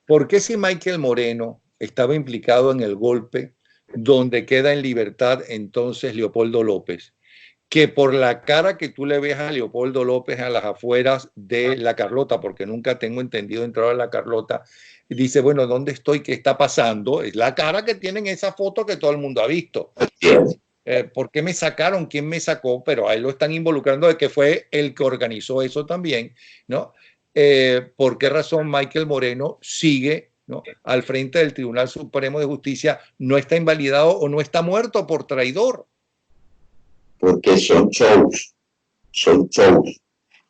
Speaker 1: ¿por qué si Michael Moreno estaba implicado en el golpe donde queda en libertad entonces Leopoldo López, que por la cara que tú le ves a Leopoldo López a las afueras de La Carlota, porque nunca tengo entendido entrar a La Carlota, y dice, bueno, ¿dónde estoy? ¿Qué está pasando? Es la cara que tienen esa foto que todo el mundo ha visto. ¿Por qué me sacaron? ¿Quién me sacó? Pero a él lo están involucrando de que fue el que organizó eso también, ¿no? ¿Por qué razón Michael Moreno sigue, ¿no?, al frente del Tribunal Supremo de Justicia? ¿No está invalidado o no está muerto por traidor?
Speaker 2: Porque son shows.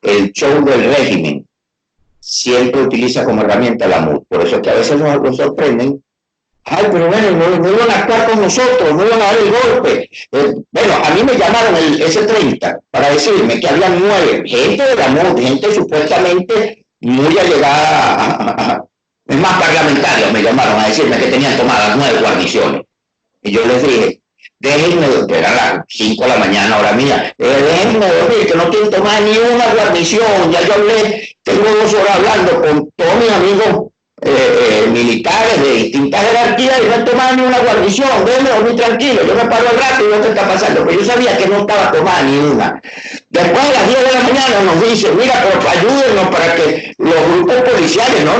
Speaker 2: El show del régimen siempre utiliza como herramienta la MUD. Por eso es que a veces nos sorprenden. Ay, pero bueno, no iban a actuar con nosotros, no iban a dar el golpe. Bueno, a mí me llamaron el S-30 para decirme que había 9 gente de la MUD, gente supuestamente muy allegada Es más, parlamentarios me llamaron a decirme que tenían tomadas 9 guarniciones. Y yo les dije, déjenme, que eran las 5 de la mañana, hora mía, déjenme dormir, que no tienen tomada ni una guarnición. Ya yo hablé, tengo 2 horas hablando con todos mis amigos militares de distintas jerarquías y no han tomado ni una guarnición. Déjenme dormir tranquilo, yo me paro al rato y veo qué está pasando. Pero yo sabía que no estaba tomada ni una. Después a las 10 de la mañana nos dicen, mira, pero ayúdenos para que los grupos policiales, no,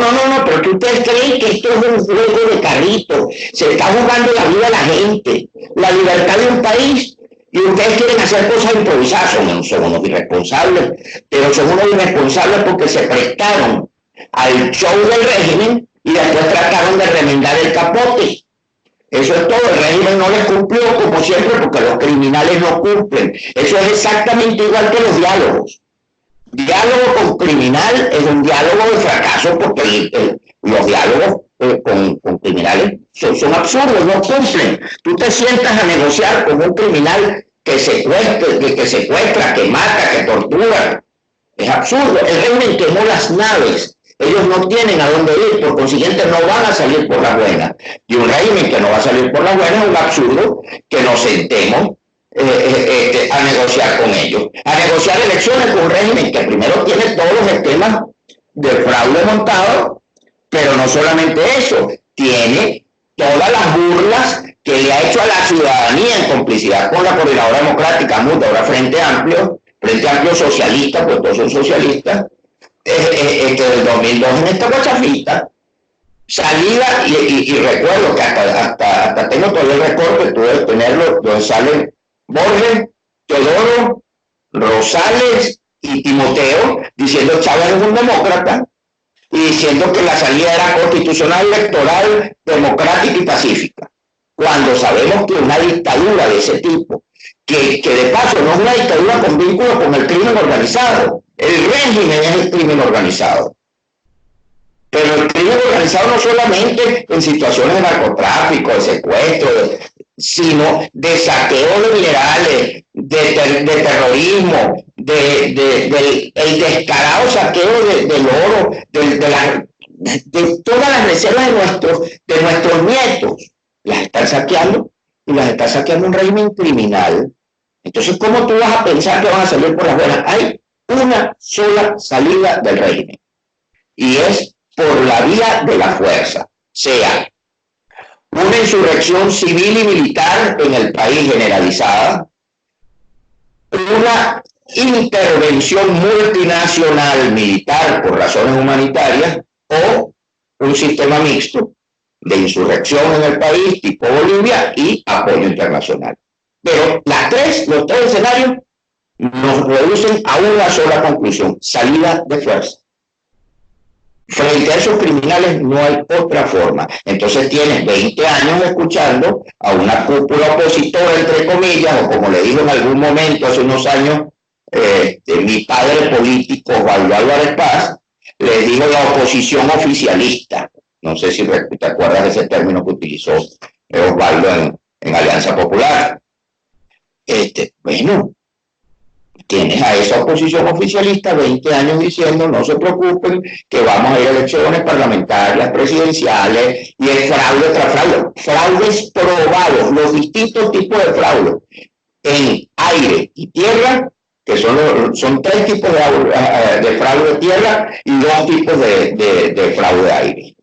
Speaker 2: pero que ustedes creen que esto es un juego de carrito, se está jugando la vida de la gente, la libertad de un país, y ustedes quieren hacer cosas improvisadas. Son unos irresponsables, pero son unos irresponsables porque se prestaron al show del régimen y después trataron de remendar el capote. Eso es todo. El régimen no les cumplió, como siempre, porque los criminales no cumplen. Eso es exactamente igual que los diálogos. Diálogo con criminal es un diálogo de fracaso, porque los diálogos con criminales son absurdos, no cumplen. Tú te sientas a negociar con un criminal que secuestra, que mata, que tortura. Es absurdo. El régimen quemó las naves. Ellos no tienen a dónde ir, por consiguiente no van a salir por la buena. Y un régimen que no va a salir por la buena es un absurdo que nos sentemos a negociar con ellos. A negociar elecciones con un régimen que primero tiene todos los esquemas de fraude montado, pero no solamente eso, tiene todas las burlas que le ha hecho a la ciudadanía en complicidad con la Coordinadora Democrática, MUT, ahora Frente Amplio socialista, pues todos son socialistas, del 2002 en esta guachafita, salida, y recuerdo que hasta tengo todavía el recorte, tuve que tenerlo, donde salen Borges, Teodoro, Rosales y Timoteo, diciendo Chávez es un demócrata, y diciendo que la salida era constitucional, electoral, democrática y pacífica, cuando sabemos que una dictadura de ese tipo, que de paso no es una dictadura con vínculo con el crimen organizado. El régimen es el crimen organizado. Pero el crimen organizado no solamente en situaciones de narcotráfico, de secuestro, sino de saqueo de minerales, de terrorismo, del descarado saqueo del oro, de todas las reservas de nuestros nietos. Las están saqueando, y las está saqueando un régimen criminal. Entonces, ¿cómo tú vas a pensar que van a salir por las buenas? Hay una sola salida del régimen, y es por la vía de la fuerza, sea una insurrección civil y militar en el país generalizada, una intervención multinacional militar por razones humanitarias, o un sistema mixto de insurrección en el país tipo Bolivia y apoyo internacional. Pero los tres escenarios nos reducen a una sola conclusión: salida de fuerza. Frente a esos criminales no hay otra forma. Entonces tienes 20 años escuchando a una cúpula opositora, entre comillas, o como le dijo en algún momento hace unos años mi padre político Osvaldo Álvarez Paz, le dijo la oposición oficialista. No sé si te acuerdas de ese término que utilizó Osvaldo en Alianza Popular. Bueno, tienes a esa oposición oficialista 20 años diciendo no se preocupen, que vamos a ir a elecciones parlamentarias, presidenciales, y es fraude tras fraude. Fraudes probados, los distintos tipos de fraude en aire y tierra, que son 3 tipos de fraude de tierra y 2 tipos de fraude aire.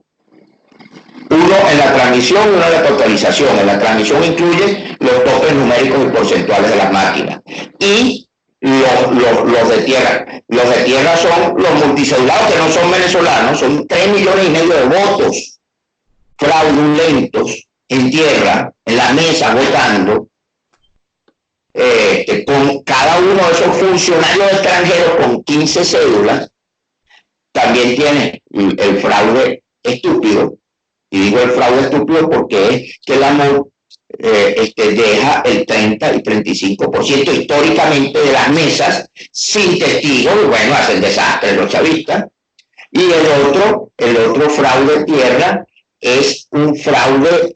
Speaker 2: Uno en la transmisión y uno en la totalización. En la transmisión incluye los topes numéricos y porcentuales de las máquinas. Y los de tierra. Los de tierra son los multicedulados, que no son venezolanos, son 3,5 millones de votos fraudulentos en tierra, en la mesa votando, con cada uno de esos funcionarios extranjeros con 15 cédulas. También tiene el fraude estúpido. Y digo el fraude estúpido porque es que la MUT deja el 30 y 35% históricamente de las mesas sin testigos, y bueno, hacen desastres los chavistas. Y el otro fraude de tierra es un fraude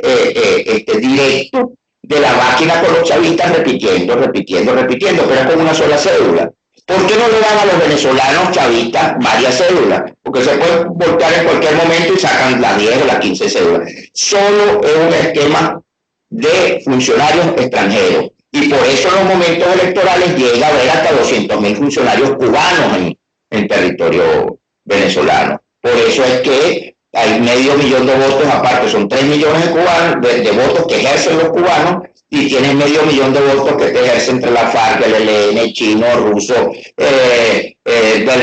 Speaker 2: directo de la máquina con los chavistas repitiendo, pero es con una sola cédula. ¿Por qué no le dan a los venezolanos chavistas varias cédulas? Porque se pueden voltear en cualquier momento y sacan las 10 o las 15 cédulas. Solo es un esquema de funcionarios extranjeros. Y por eso en los momentos electorales llega a haber hasta 200.000 funcionarios cubanos en territorio venezolano. Por eso es que hay 500.000 de votos, aparte son 3 millones de cubanos, de votos que ejercen los cubanos, y tienes 500.000 de votos que te ejercen entre la FARC, el ELN, chino, ruso, del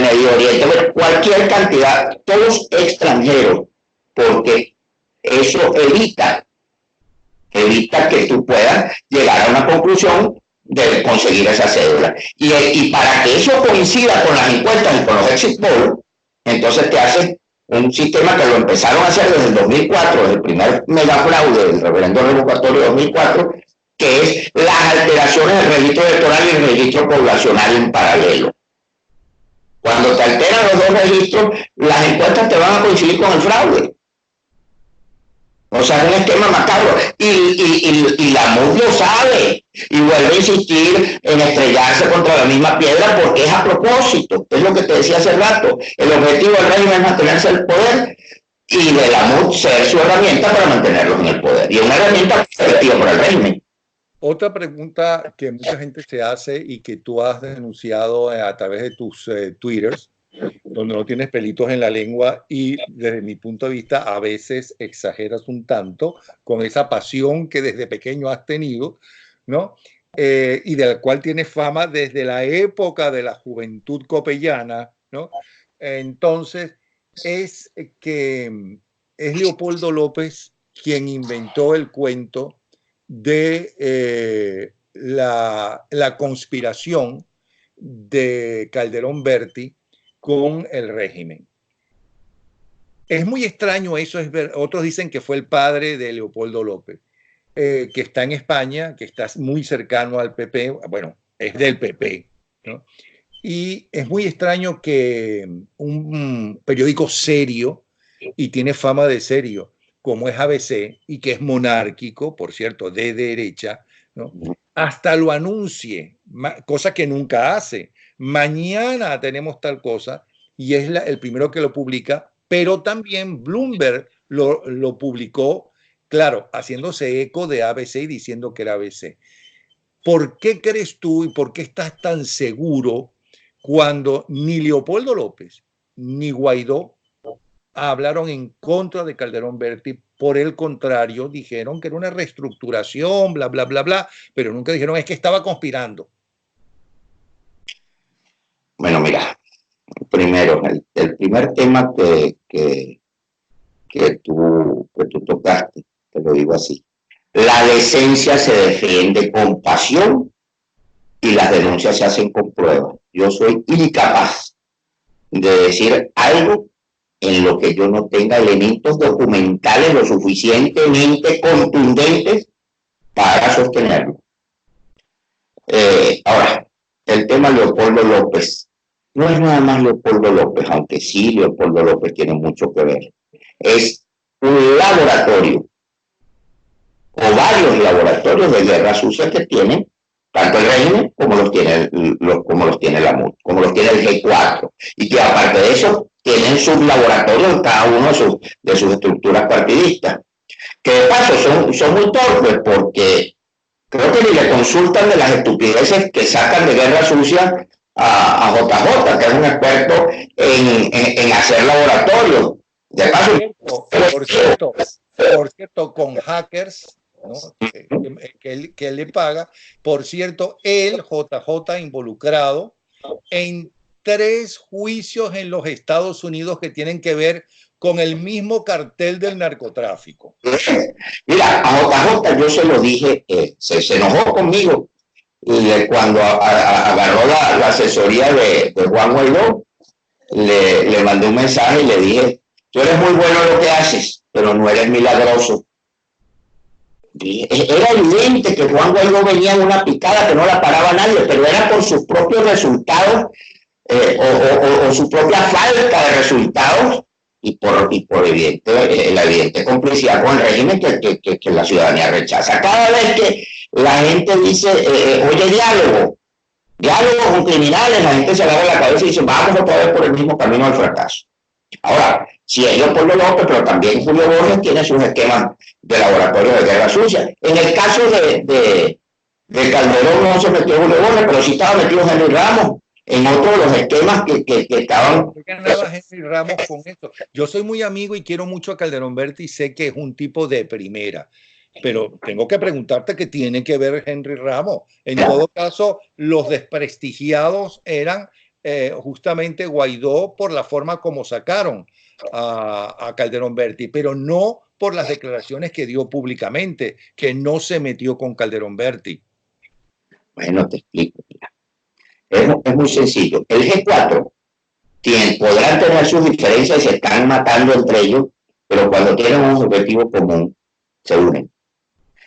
Speaker 2: Medio Oriente, cualquier cantidad, todos extranjeros, porque eso evita que tú puedas llegar a una conclusión de conseguir esa cédula. Y para que eso coincida con las encuestas y con los exit polls, entonces te hace un sistema que lo empezaron a hacer desde el 2004, desde el primer megafraude del referendo revocatorio de 2004, que es las alteraciones del registro electoral y el registro poblacional en paralelo. Cuando te alteran los dos registros, las encuestas te van a coincidir con el fraude. O sea, es un esquema macabro. Y la MUD lo sabe. Y vuelve a insistir en estrellarse contra la misma piedra porque es a propósito. Es lo que te decía hace rato. El objetivo del régimen es mantenerse en el poder y de la MUD ser su herramienta para mantenerlos en el poder. Y una herramienta efectiva para el régimen.
Speaker 1: Otra pregunta que mucha gente se hace y que tú has denunciado a través de tus twitters, donde no tienes pelitos en la lengua y desde mi punto de vista a veces exageras un tanto con esa pasión que desde pequeño has tenido, ¿no? Y de la cual tienes fama desde la época de la juventud copellana, ¿no? Entonces, es que es Leopoldo López quien inventó el cuento de la conspiración de Calderón Berti con el régimen. Es muy extraño eso, otros dicen que fue el padre de Leopoldo López, que está en España, que está muy cercano al PP, bueno, es del PP, ¿no? Y es muy extraño que un periódico serio, y tiene fama de serio, como es ABC, y que es monárquico, por cierto, de derecha, ¿no? Hasta lo anuncie, cosa que nunca hace. Mañana tenemos tal cosa, y es el primero que lo publica, pero también Bloomberg lo publicó, claro, haciéndose eco de ABC y diciendo que era ABC. ¿Por qué crees tú y por qué estás tan seguro cuando ni Leopoldo López ni Guaidó hablaron en contra de Calderón Berti? Por el contrario, dijeron que era una reestructuración, bla, bla, bla, bla, pero nunca dijeron es que estaba conspirando.
Speaker 2: Bueno, mira, primero, el primer tema que tú tocaste, te lo digo así. La decencia se defiende con pasión y las denuncias se hacen con pruebas. Yo soy incapaz de decir algo en lo que yo no tenga elementos documentales lo suficientemente contundentes para sostenerlo. Ahora, el tema Leopoldo López no es nada más Leopoldo López, aunque sí Leopoldo López tiene mucho que ver. Es un laboratorio o varios laboratorios de guerra sucia que tienen tanto el régimen como los tiene la MUD, como los tiene el G4, y que aparte de eso tienen sublaboratorios en cada uno de sus estructuras partidistas, que de paso son muy torpes porque creo que ni le consultan de las estupideces que sacan de guerra sucia a JJ, que es un experto en hacer laboratorios. De paso,
Speaker 1: por cierto, con hackers, ¿no? que él le paga. Por cierto, él, JJ, involucrado en 3 juicios en los Estados Unidos que tienen que ver con el mismo cartel del narcotráfico.
Speaker 2: Mira, a JJ yo se lo dije, se enojó conmigo y cuando agarró la asesoría de Juan Guaidó, le mandé un mensaje y le dije: tú eres muy bueno en lo que haces, pero no eres milagroso. Era evidente que Juan Guaidó venía en una picada que no la paraba nadie, pero era por sus propios resultados o su propia falta de resultados y por la evidente complicidad con el régimen que la ciudadanía rechaza. Cada vez que la gente dice, oye, diálogo, diálogo con criminales, la gente se agarra la cabeza y dice, vamos otra vez por el mismo camino al fracaso. Ahora, si es Leopoldo López, pero también Julio Borges tiene sus esquemas de laboratorio de guerra sucia. En el caso de Calderón no se metió Julio Borges, pero sí estaba metido Henry Ramos en otro de los esquemas que estaban...
Speaker 1: ¿Qué ganaba Henry Ramos con esto? Yo soy muy amigo y quiero mucho a Calderón Berti y sé que es un tipo de primera, pero tengo que preguntarte qué tiene que ver Henry Ramos. En todo caso, los desprestigiados eran justamente Guaidó por la forma como sacaron a Calderón Berti, pero no por las declaraciones que dio públicamente, que no se metió con Calderón Berti.
Speaker 2: Bueno, te explico. Es muy sencillo. El G4 podrán tener sus diferencias y se están matando entre ellos, pero cuando tienen un objetivo común, se unen.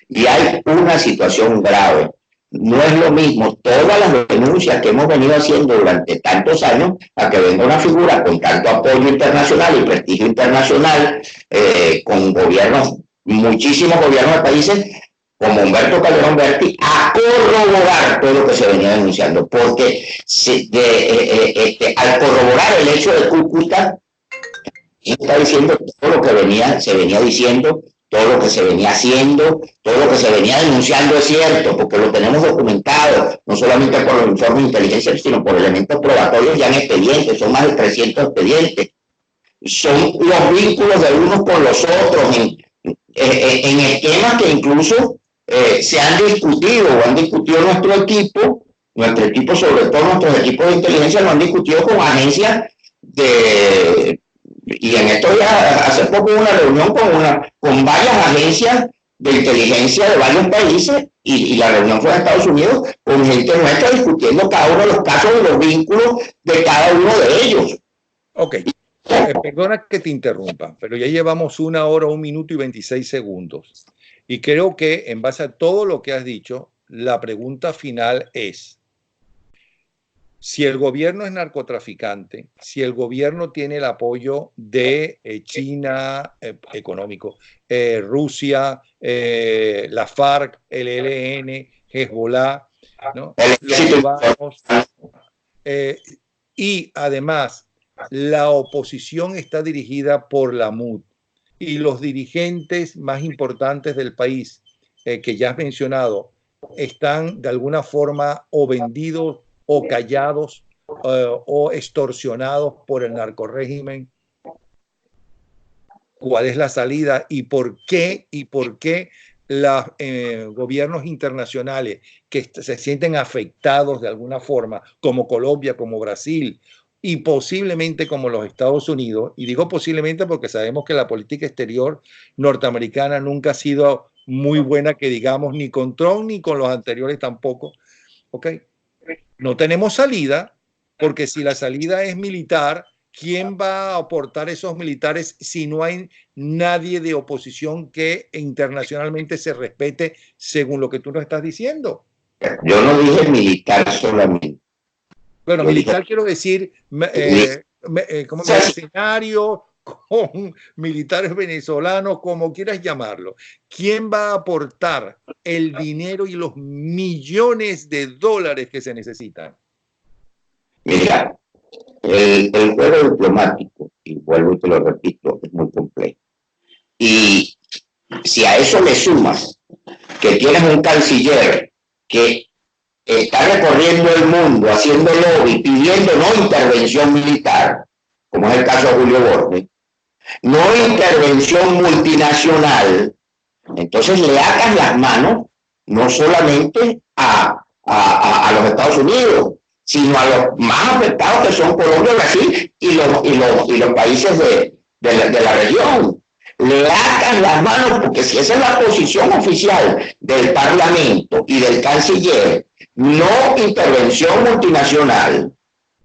Speaker 2: Y hay una situación grave. No es lo mismo todas las denuncias que hemos venido haciendo durante tantos años a que venga una figura con tanto apoyo internacional y prestigio internacional, con gobiernos, muchísimos gobiernos de países, como Humberto Calderón Berti, a corroborar todo lo que se venía denunciando. Porque al corroborar el hecho de Cúcuta, está diciendo todo lo que se venía diciendo, todo lo que se venía haciendo, todo lo que se venía denunciando es cierto, porque lo tenemos documentado, no solamente por los informes de inteligencia, sino por elementos probatorios ya en expedientes, son más de 300 expedientes. Son los vínculos de unos con los otros, en esquemas que incluso se han discutido o han discutido nuestro equipo, sobre todo nuestros equipos de inteligencia, lo han discutido con agencias y en esto ya hace poco hubo una reunión con varias agencias de inteligencia de varios países y la reunión fue en Estados Unidos con gente nuestra discutiendo cada uno de los casos y los vínculos de cada uno de ellos.
Speaker 1: Ok, perdona que te interrumpa, pero ya llevamos 1 hora, 1 minuto y 26 segundos. Y creo que en base a todo lo que has dicho, la pregunta final es: si el gobierno es narcotraficante, si el gobierno tiene el apoyo de China económico, Rusia, la FARC, el ELN, Hezbollah, ¿no? Los cubanos, y además la oposición está dirigida por la MUD y los dirigentes más importantes del país, que ya has mencionado, están de alguna forma o vendidos o callados o extorsionados por el narcorrégimen. ¿Cuál es la salida y por qué los gobiernos internacionales que se sienten afectados de alguna forma, como Colombia, como Brasil y posiblemente como los Estados Unidos? Y digo posiblemente porque sabemos que la política exterior norteamericana nunca ha sido muy buena, que digamos, ni con Trump ni con los anteriores tampoco. ¿Ok? No tenemos salida, porque si la salida es militar, ¿quién va a aportar esos militares si no hay nadie de oposición que internacionalmente se respete según lo que tú nos estás diciendo?
Speaker 2: Yo no dije militar solamente.
Speaker 1: Bueno, yo militar quiero decir como mercenario, con militares venezolanos, como quieras llamarlo. ¿Quién va a aportar el dinero y los millones de dólares que se necesitan?
Speaker 2: Mira, el juego diplomático, y vuelvo y te lo repito, es muy complejo. Y si a eso le sumas que tienes un canciller que está recorriendo el mundo haciendo lobby, pidiendo no intervención militar, como es el caso de Julio Borges, no intervención multinacional, entonces le atas las manos no solamente a los Estados Unidos, sino a los más afectados, que son Colombia, Brasil y los países de la región. Le atas las manos, porque si esa es la posición oficial del Parlamento y del canciller, no intervención multinacional,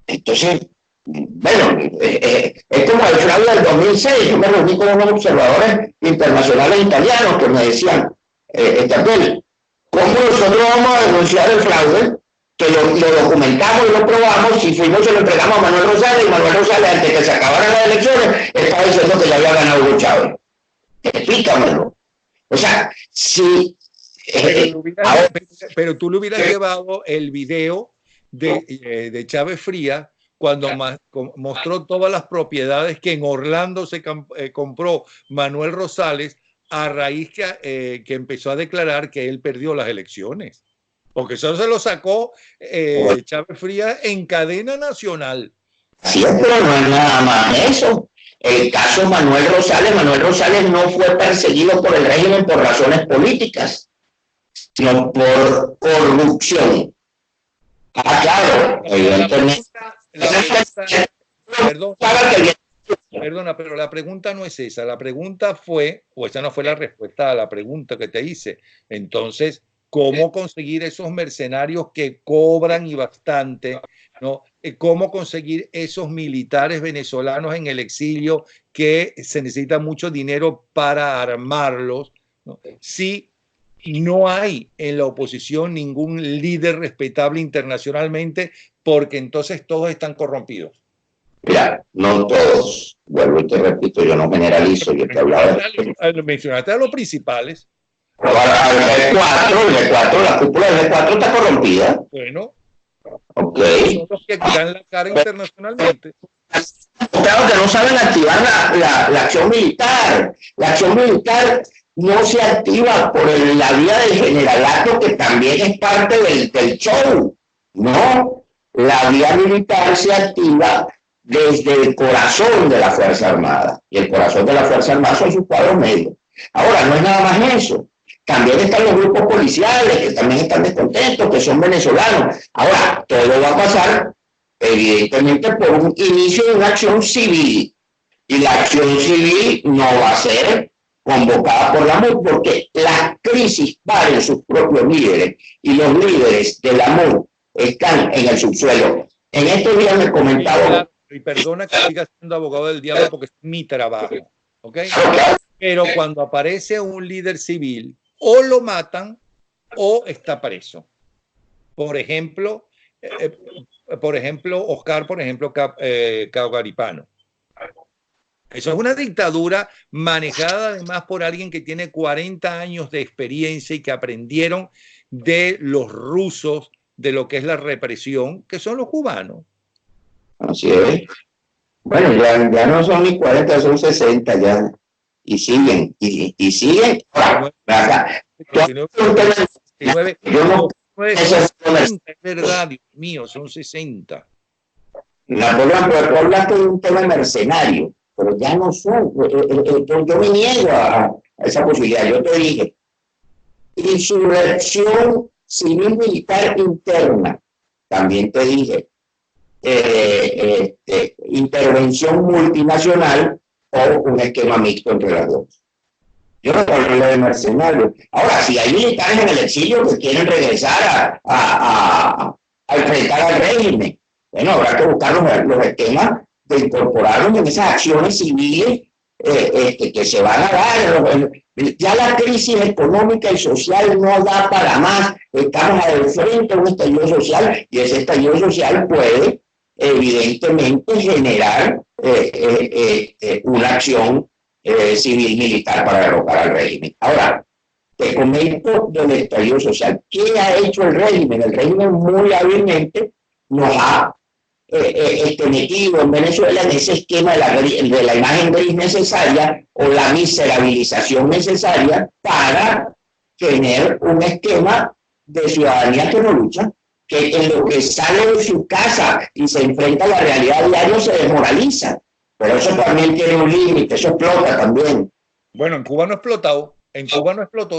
Speaker 2: entonces, bueno, es como el fraude del 2006. Yo me reuní con unos observadores internacionales italianos que me decían, Estapel, ¿cómo nosotros vamos a denunciar el fraude? Que lo documentamos y lo probamos, y fuimos y lo entregamos a Manuel Rosales, y Manuel Rosales, antes que se acabaran las elecciones, estaba diciendo que ya había ganado Hugo Chávez. Explícamelo. O sea, si...
Speaker 1: pero tú le hubieras llevado el video de Chávez Frías cuando mostró todas las propiedades que en Orlando se compró Manuel Rosales a raíz que empezó a declarar que él perdió las elecciones. Porque eso se lo sacó Chávez Frías en cadena nacional.
Speaker 2: Sí, pero no es nada más eso. El caso Manuel Rosales no fue perseguido por el régimen por razones políticas, sino por corrupción. Claro, evidentemente.
Speaker 1: Perdona, pero la pregunta no es esa. La pregunta fue, o esa no fue la respuesta a la pregunta que te hice. Entonces, ¿cómo conseguir esos mercenarios que cobran y bastante? ¿No? ¿Cómo conseguir esos militares venezolanos en el exilio que se necesita mucho dinero para armarlos? ¿No? Si no hay en la oposición ningún líder respetable internacionalmente, porque entonces todos están corrompidos.
Speaker 2: Mira, no todos, vuelvo y te repito, yo no generalizo, yo te hablaba
Speaker 1: de... Mencionaste a los principales.
Speaker 2: El G4, la cúpula del G4 está corrompida.
Speaker 1: Bueno,
Speaker 2: okay.
Speaker 1: Son los que dan la cara internacionalmente.
Speaker 2: Claro que no saben activar la acción militar. La acción militar no se activa por la vía del generalato, que también es parte del show. No, la vía militar se activa desde el corazón de la Fuerza Armada. Y el corazón de la Fuerza Armada son sus cuadros medios. Ahora, no es nada más eso. También están los grupos policiales, que también están descontentos, que son venezolanos. Ahora, todo va a pasar, evidentemente, por un inicio de una acción civil. Y la acción civil no va a ser convocada por la MUD, porque las crisis paren sus propios líderes, y los líderes de la MUD están en el subsuelo. En estos días me comentaba...
Speaker 1: Y perdona que siga siendo abogado del diablo porque es mi trabajo, ¿okay? Pero cuando aparece un líder civil, o lo matan o está preso. Por ejemplo, Oscar, Caugaripano. Eso es una dictadura manejada además por alguien que tiene 40 años de experiencia y que aprendieron de los rusos de lo que es la represión, que son los cubanos.
Speaker 2: Así es. Bueno, ya no son ni 40, son 60 ya. Y siguen, y siguen.
Speaker 1: Es verdad, Dios mío, son 60.
Speaker 2: Napoleón, pero tú hablaste de un tema mercenario, pero ya no son. Yo me niego a esa posibilidad. Yo te dije, insurrección civil militar interna. También te dije, intervención multinacional o un esquema mixto entre las dos. Yo no hablo de mercenarios. Ahora, si hay militares en el exilio que quieren regresar a enfrentar al régimen, bueno, habrá que buscar los esquemas de incorporarlos en esas acciones civiles que se van a dar. Ya la crisis económica y social no da para más. Estamos al frente de un estallido social y ese estallido social puede evidentemente generar una acción civil militar para derrocar al régimen. Ahora, te comento del estallido social. ¿Qué ha hecho el régimen? El régimen muy hábilmente nos ha metido en Venezuela en ese esquema de la imagen gris necesaria o la miserabilización necesaria para tener un esquema de ciudadanía que no lucha, que en lo que sale de su casa y se enfrenta a la realidad diaria se desmoraliza. Pero eso también tiene un límite, eso explota también.
Speaker 1: Bueno, en Cuba no explotó,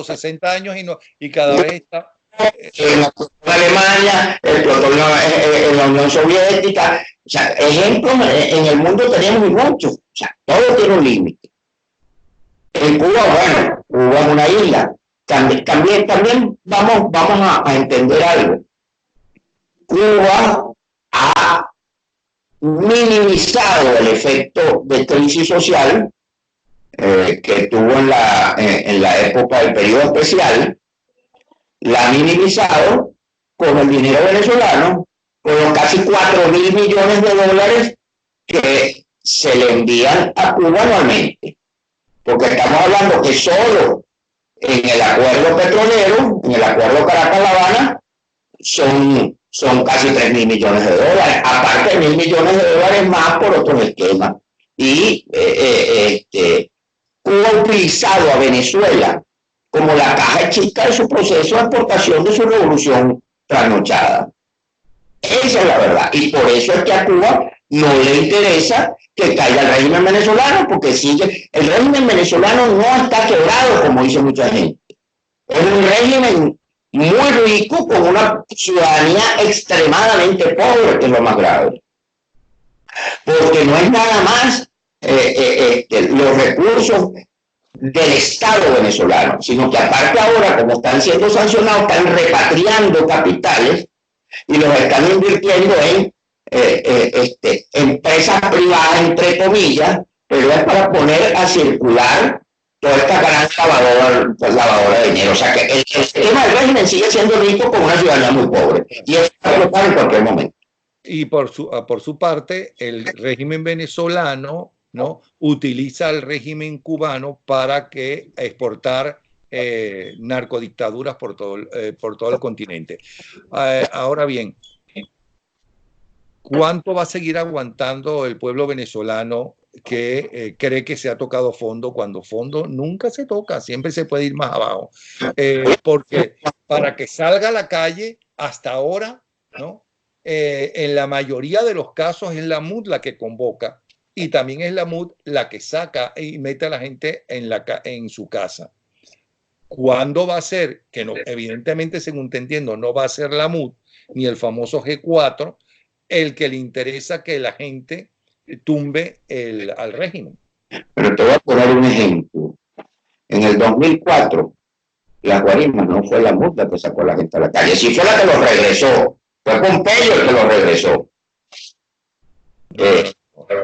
Speaker 1: 60 años y cada vez está...
Speaker 2: En Alemania, explotó en la Unión Soviética. O sea, ejemplos en el mundo tenemos muchos. O sea, todo tiene un límite. En Cuba, bueno, Cuba es una isla. También vamos a entender algo. Cuba ha minimizado el efecto de crisis social que tuvo en la época del periodo especial, la ha minimizado con el dinero venezolano, con los casi 4.000 millones de dólares que se le envían a Cuba anualmente. Porque estamos hablando que solo en el acuerdo petrolero, en el acuerdo Caracas-La Habana, son son casi 3.000 millones de dólares, aparte de 1.000 millones de dólares más por otros esquemas. Y Cuba ha utilizado a Venezuela como la caja chica de su proceso de exportación de su revolución trasnochada. Esa es la verdad. Y por eso es que a Cuba no le interesa que caiga el régimen venezolano, porque sigue. El régimen venezolano no está quebrado, como dice mucha gente. Es un régimen muy rico con una ciudadanía extremadamente pobre, que es lo más grave. Porque no es nada más los recursos del Estado venezolano, sino que aparte ahora, como están siendo sancionados, están repatriando capitales y los están invirtiendo en empresas privadas, entre comillas, pero es para poner a circular toda esta gran lavadora de dinero. O sea que el sistema del régimen sigue siendo rico con una ciudadanía muy pobre. Y eso va a explotar en cualquier momento.
Speaker 1: Y por su parte, el régimen venezolano, ¿no?, utiliza al régimen cubano para exportar narcodictaduras por todo el continente. Ahora bien, ¿cuánto va a seguir aguantando el pueblo venezolano que cree que se ha tocado fondo, cuando fondo nunca se toca, siempre se puede ir más abajo? Porque para que salga a la calle, hasta ahora, ¿no?, en la mayoría de los casos es la MUD la que convoca, y también es la MUD la que saca y mete a la gente en su casa. ¿Cuándo va a ser? Que no, evidentemente, según te entiendo, no va a ser la MUD ni el famoso G4 el que le interesa que la gente tumbe al régimen.
Speaker 2: Pero te voy a poner un ejemplo. En el 2004, las guarimbas no fue la MUD la que sacó a la gente a la calle, sí fue la que los regresó. Fue Pompeyo el que lo regresó.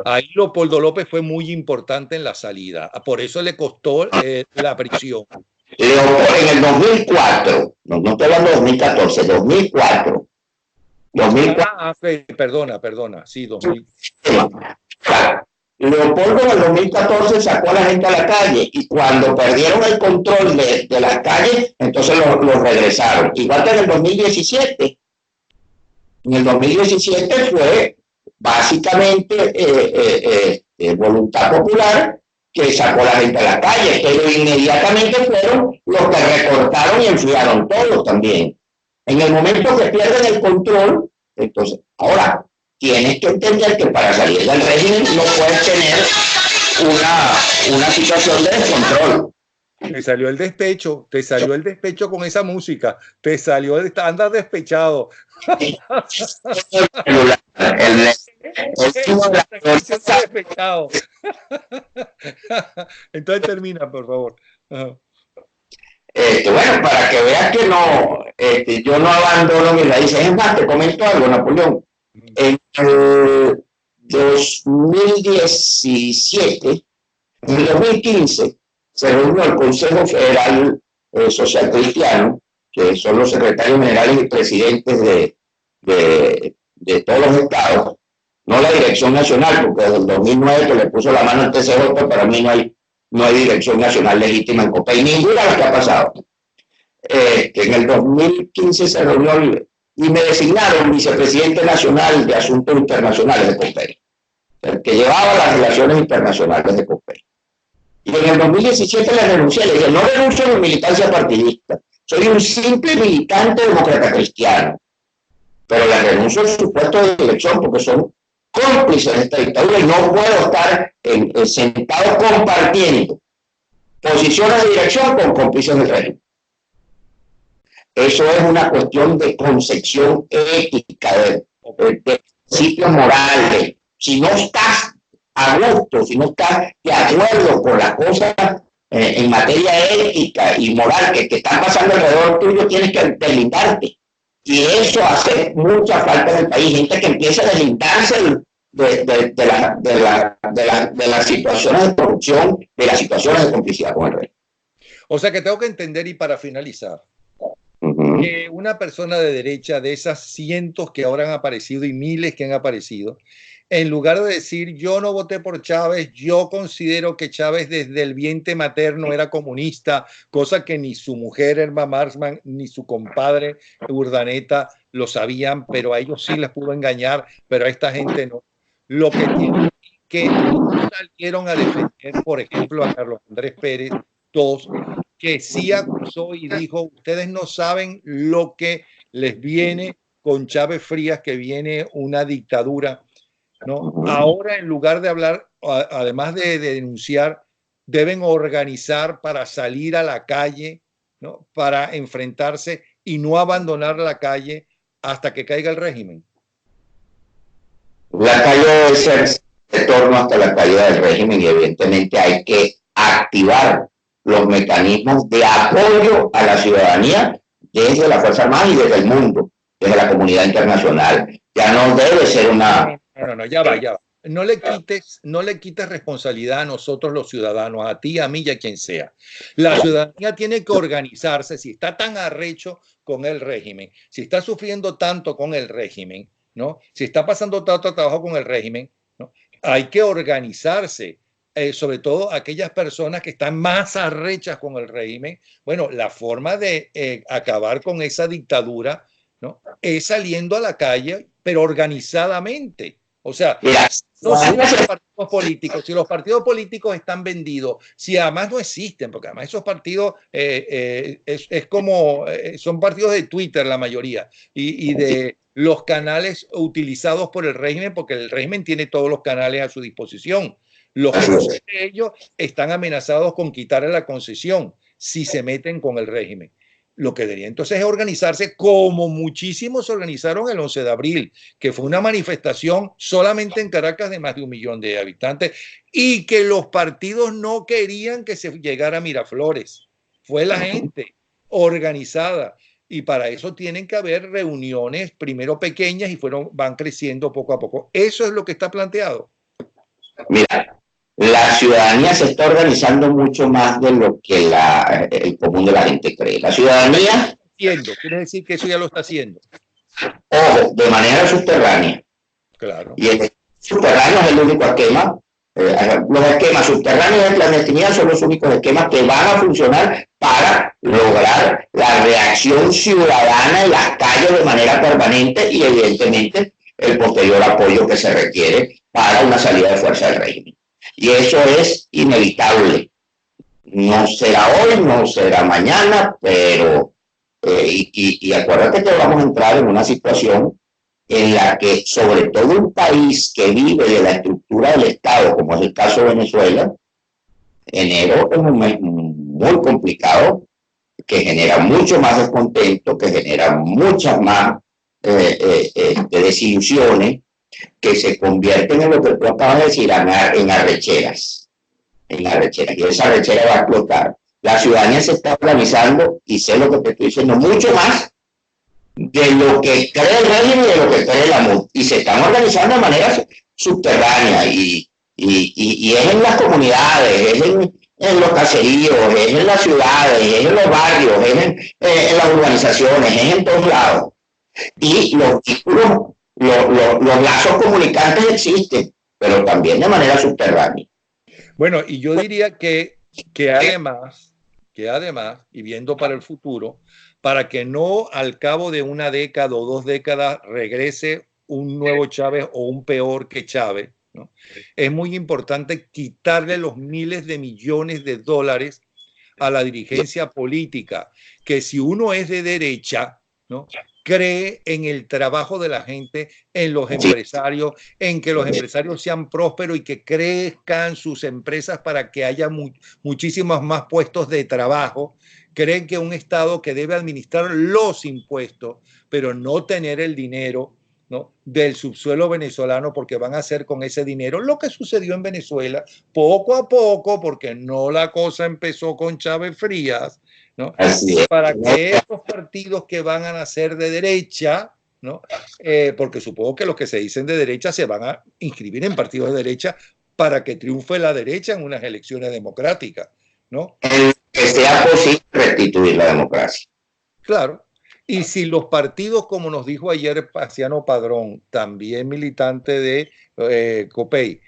Speaker 1: Ahí Leopoldo López fue muy importante en la salida. Por eso le costó la prisión.
Speaker 2: En el 2004, no estoy hablando de 2014, 2004.
Speaker 1: Perdona, sí, 2000.
Speaker 2: Leopoldo en el 2014 sacó a la gente a la calle, y cuando perdieron el control de las calles, entonces los regresaron. Igual que en el 2017. En el 2017 fue básicamente voluntad popular que sacó a la gente a la calle, pero inmediatamente fueron los que recortaron y enfriaron todo también. En el momento que pierden el control, entonces, ahora, tienes que entender que para salir del régimen no puedes tener una situación de descontrol.
Speaker 1: Te salió el despecho con esa música, andas despechado. Despechado. Entonces termina, por favor.
Speaker 2: Bueno, para que veas que no, yo no abandono mis raíces. Es más, te comento algo, Napoleón. En el 2017, en el 2015, se reunió el Consejo Federal Social Cristiano, que son los secretarios generales y presidentes de todos los estados, no la dirección nacional, porque desde el 2009 que le puso la mano al TCJ, para mí no hay dirección nacional legítima en COPEI, ninguna de las que ha pasado. En el 2015 se reunió y me designaron vicepresidente nacional de Asuntos Internacionales de COPEI, el que llevaba las relaciones internacionales de COPEI. Y en el 2017 le renuncié, le dije, no renuncio a mi militancia partidista, soy un simple militante demócrata cristiano, pero le renuncio al su puesto de dirección porque son cómplices de esta dictadura y no puedo estar sentado compartiendo posiciones de dirección con cómplices del régimen. Eso es una cuestión de concepción ética, de principios morales. Si no estás a gusto, si no estás de acuerdo con las cosas en materia ética y moral que están pasando alrededor tuyo, tienes que deslindarte. Y eso hace mucha falta en el país, gente que empieza a deslindarse de las situaciones de corrupción, de las situaciones de complicidad con el rey.
Speaker 1: O sea que tengo que entender, y para finalizar, que una persona de derecha, de esas cientos que ahora han aparecido y miles que han aparecido, En lugar de decir yo no voté por Chávez, yo considero que Chávez desde el vientre materno era comunista, cosa que ni su mujer Elma Marsman ni su compadre Urdaneta lo sabían, pero a ellos sí les pudo engañar, pero a esta gente no. Lo que tienen que no salieron a defender, por ejemplo, a Carlos Andrés Pérez, todos, que sí acusó y dijo, ustedes no saben lo que les viene con Chávez Frías, que viene una dictadura, ¿no? Ahora, en lugar de hablar, además de denunciar, deben organizar para salir a la calle, ¿no? Para enfrentarse y no abandonar la calle hasta que caiga el régimen.
Speaker 2: La calle debe ser de torno hasta la caída del régimen y evidentemente hay que activar los mecanismos de apoyo a la ciudadanía desde la Fuerza Armada y desde el mundo, desde la comunidad internacional. Ya no debe ser una...
Speaker 1: No, ya va. No le quites responsabilidad a nosotros los ciudadanos, a ti, a mí y a quien sea. La ciudadanía tiene que organizarse. Si está tan arrecho con el régimen, si está sufriendo tanto con el régimen, ¿no? Si está pasando tanto trabajo con el régimen, ¿no? Hay que organizarse. Sobre todo aquellas personas que están más arrechas con el régimen. Bueno, la forma de acabar con esa dictadura, ¿no? Es saliendo a la calle, pero organizadamente. O sea, no son los partidos políticos. Si los partidos políticos están vendidos, si además no existen, porque además esos partidos son partidos de Twitter la mayoría y de los canales utilizados por el régimen, porque el régimen tiene todos los canales a su disposición. Los que no son de ellos están amenazados con quitarle la concesión si se meten con el régimen. Lo que debería entonces es organizarse como muchísimos se organizaron el 11 de abril, que fue una manifestación solamente en Caracas de más de 1 millón de habitantes y que los partidos no querían que se llegara a Miraflores. Fue la gente organizada y para eso tienen que haber reuniones primero pequeñas y van creciendo poco a poco. Eso es lo que está planteado.
Speaker 2: Mira, la ciudadanía se está organizando mucho más de lo que el común de la gente cree. La ciudadanía...
Speaker 1: Quiere decir que eso ya lo está haciendo.
Speaker 2: Ojo, de manera subterránea.
Speaker 1: Claro.
Speaker 2: Y el subterráneo es el único esquema. Los esquemas subterráneos de clandestinidad son los únicos esquemas que van a funcionar para lograr la reacción ciudadana en las calles de manera permanente y evidentemente el posterior apoyo que se requiere para una salida de fuerza del régimen. Y eso es inevitable. No será hoy, no será mañana, pero y acuérdate que vamos a entrar en una situación en la que sobre todo un país que vive de la estructura del Estado, como es el caso de Venezuela, enero es un mes muy complicado, que genera mucho más descontento, que genera muchas más desilusiones, que se convierten en lo que tú acabas de decir, en arrecheras. Y esa arrechera va a explotar. La ciudadanía se está organizando, y sé lo que te estoy diciendo, mucho más de lo que cree el régimen y de lo que cree la MUD. Y se están organizando de manera subterránea, y es en las comunidades, es en los caseríos, es en las ciudades, es en los barrios, es en las urbanizaciones, es en todos lados. Y los vínculos, los lazos comunicantes existen, pero también de manera subterránea.
Speaker 1: Bueno, y yo diría que además, y viendo para el futuro, para que no al cabo de una década o 2 décadas regrese un nuevo Chávez o un peor que Chávez, ¿no? Es muy importante quitarle los miles de millones de dólares a la dirigencia política, que si uno es de derecha, ¿no?, cree en el trabajo de la gente, en los empresarios, en que los empresarios sean prósperos y que crezcan sus empresas para que haya muchísimos más puestos de trabajo. Creen que un Estado que debe administrar los impuestos, pero no tener el dinero, ¿no?, del subsuelo venezolano, porque van a hacer con ese dinero lo que sucedió en Venezuela poco a poco, porque no la cosa empezó con Chávez Frías, ¿no? Para que estos partidos que van a nacer de derecha, ¿no?, porque supongo que los que se dicen de derecha se van a inscribir en partidos de derecha para que triunfe la derecha en unas elecciones democráticas, ¿no?
Speaker 2: Que sea posible restituir la democracia.
Speaker 1: Claro. Y si los partidos, como nos dijo ayer Paciano Padrón, también militante de COPEI,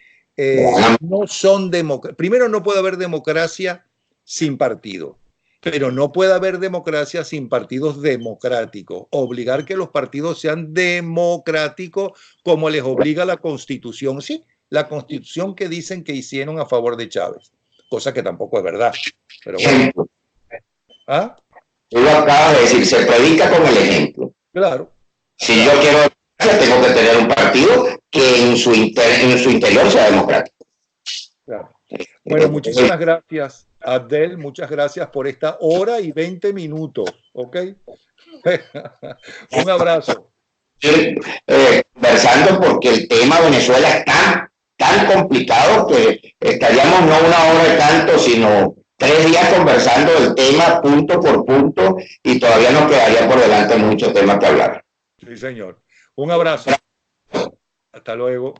Speaker 1: no son democráticos. Primero, no puede haber democracia sin partido, pero no puede haber democracia sin partidos democráticos. Obligar que los partidos sean democráticos como les obliga la Constitución. Sí, la Constitución que dicen que hicieron a favor de Chávez, cosa que tampoco es verdad. Pero bueno. ¿Ah?
Speaker 2: Tú lo acabas de decir, se predica con el ejemplo.
Speaker 1: Claro.
Speaker 2: Si yo quiero democracia, tengo que tener un partido que en su interior sea democrático.
Speaker 1: Claro. Bueno, muchísimas gracias, Abdel. Muchas gracias por esta hora y 20 minutos. ¿Ok? Un abrazo.
Speaker 2: Conversando porque el tema Venezuela es tan complicado que estaríamos no una hora y tanto, sino 3 días conversando el tema punto por punto y todavía nos quedaría por delante muchos temas que hablar.
Speaker 1: Sí, señor. Un abrazo. Hasta luego.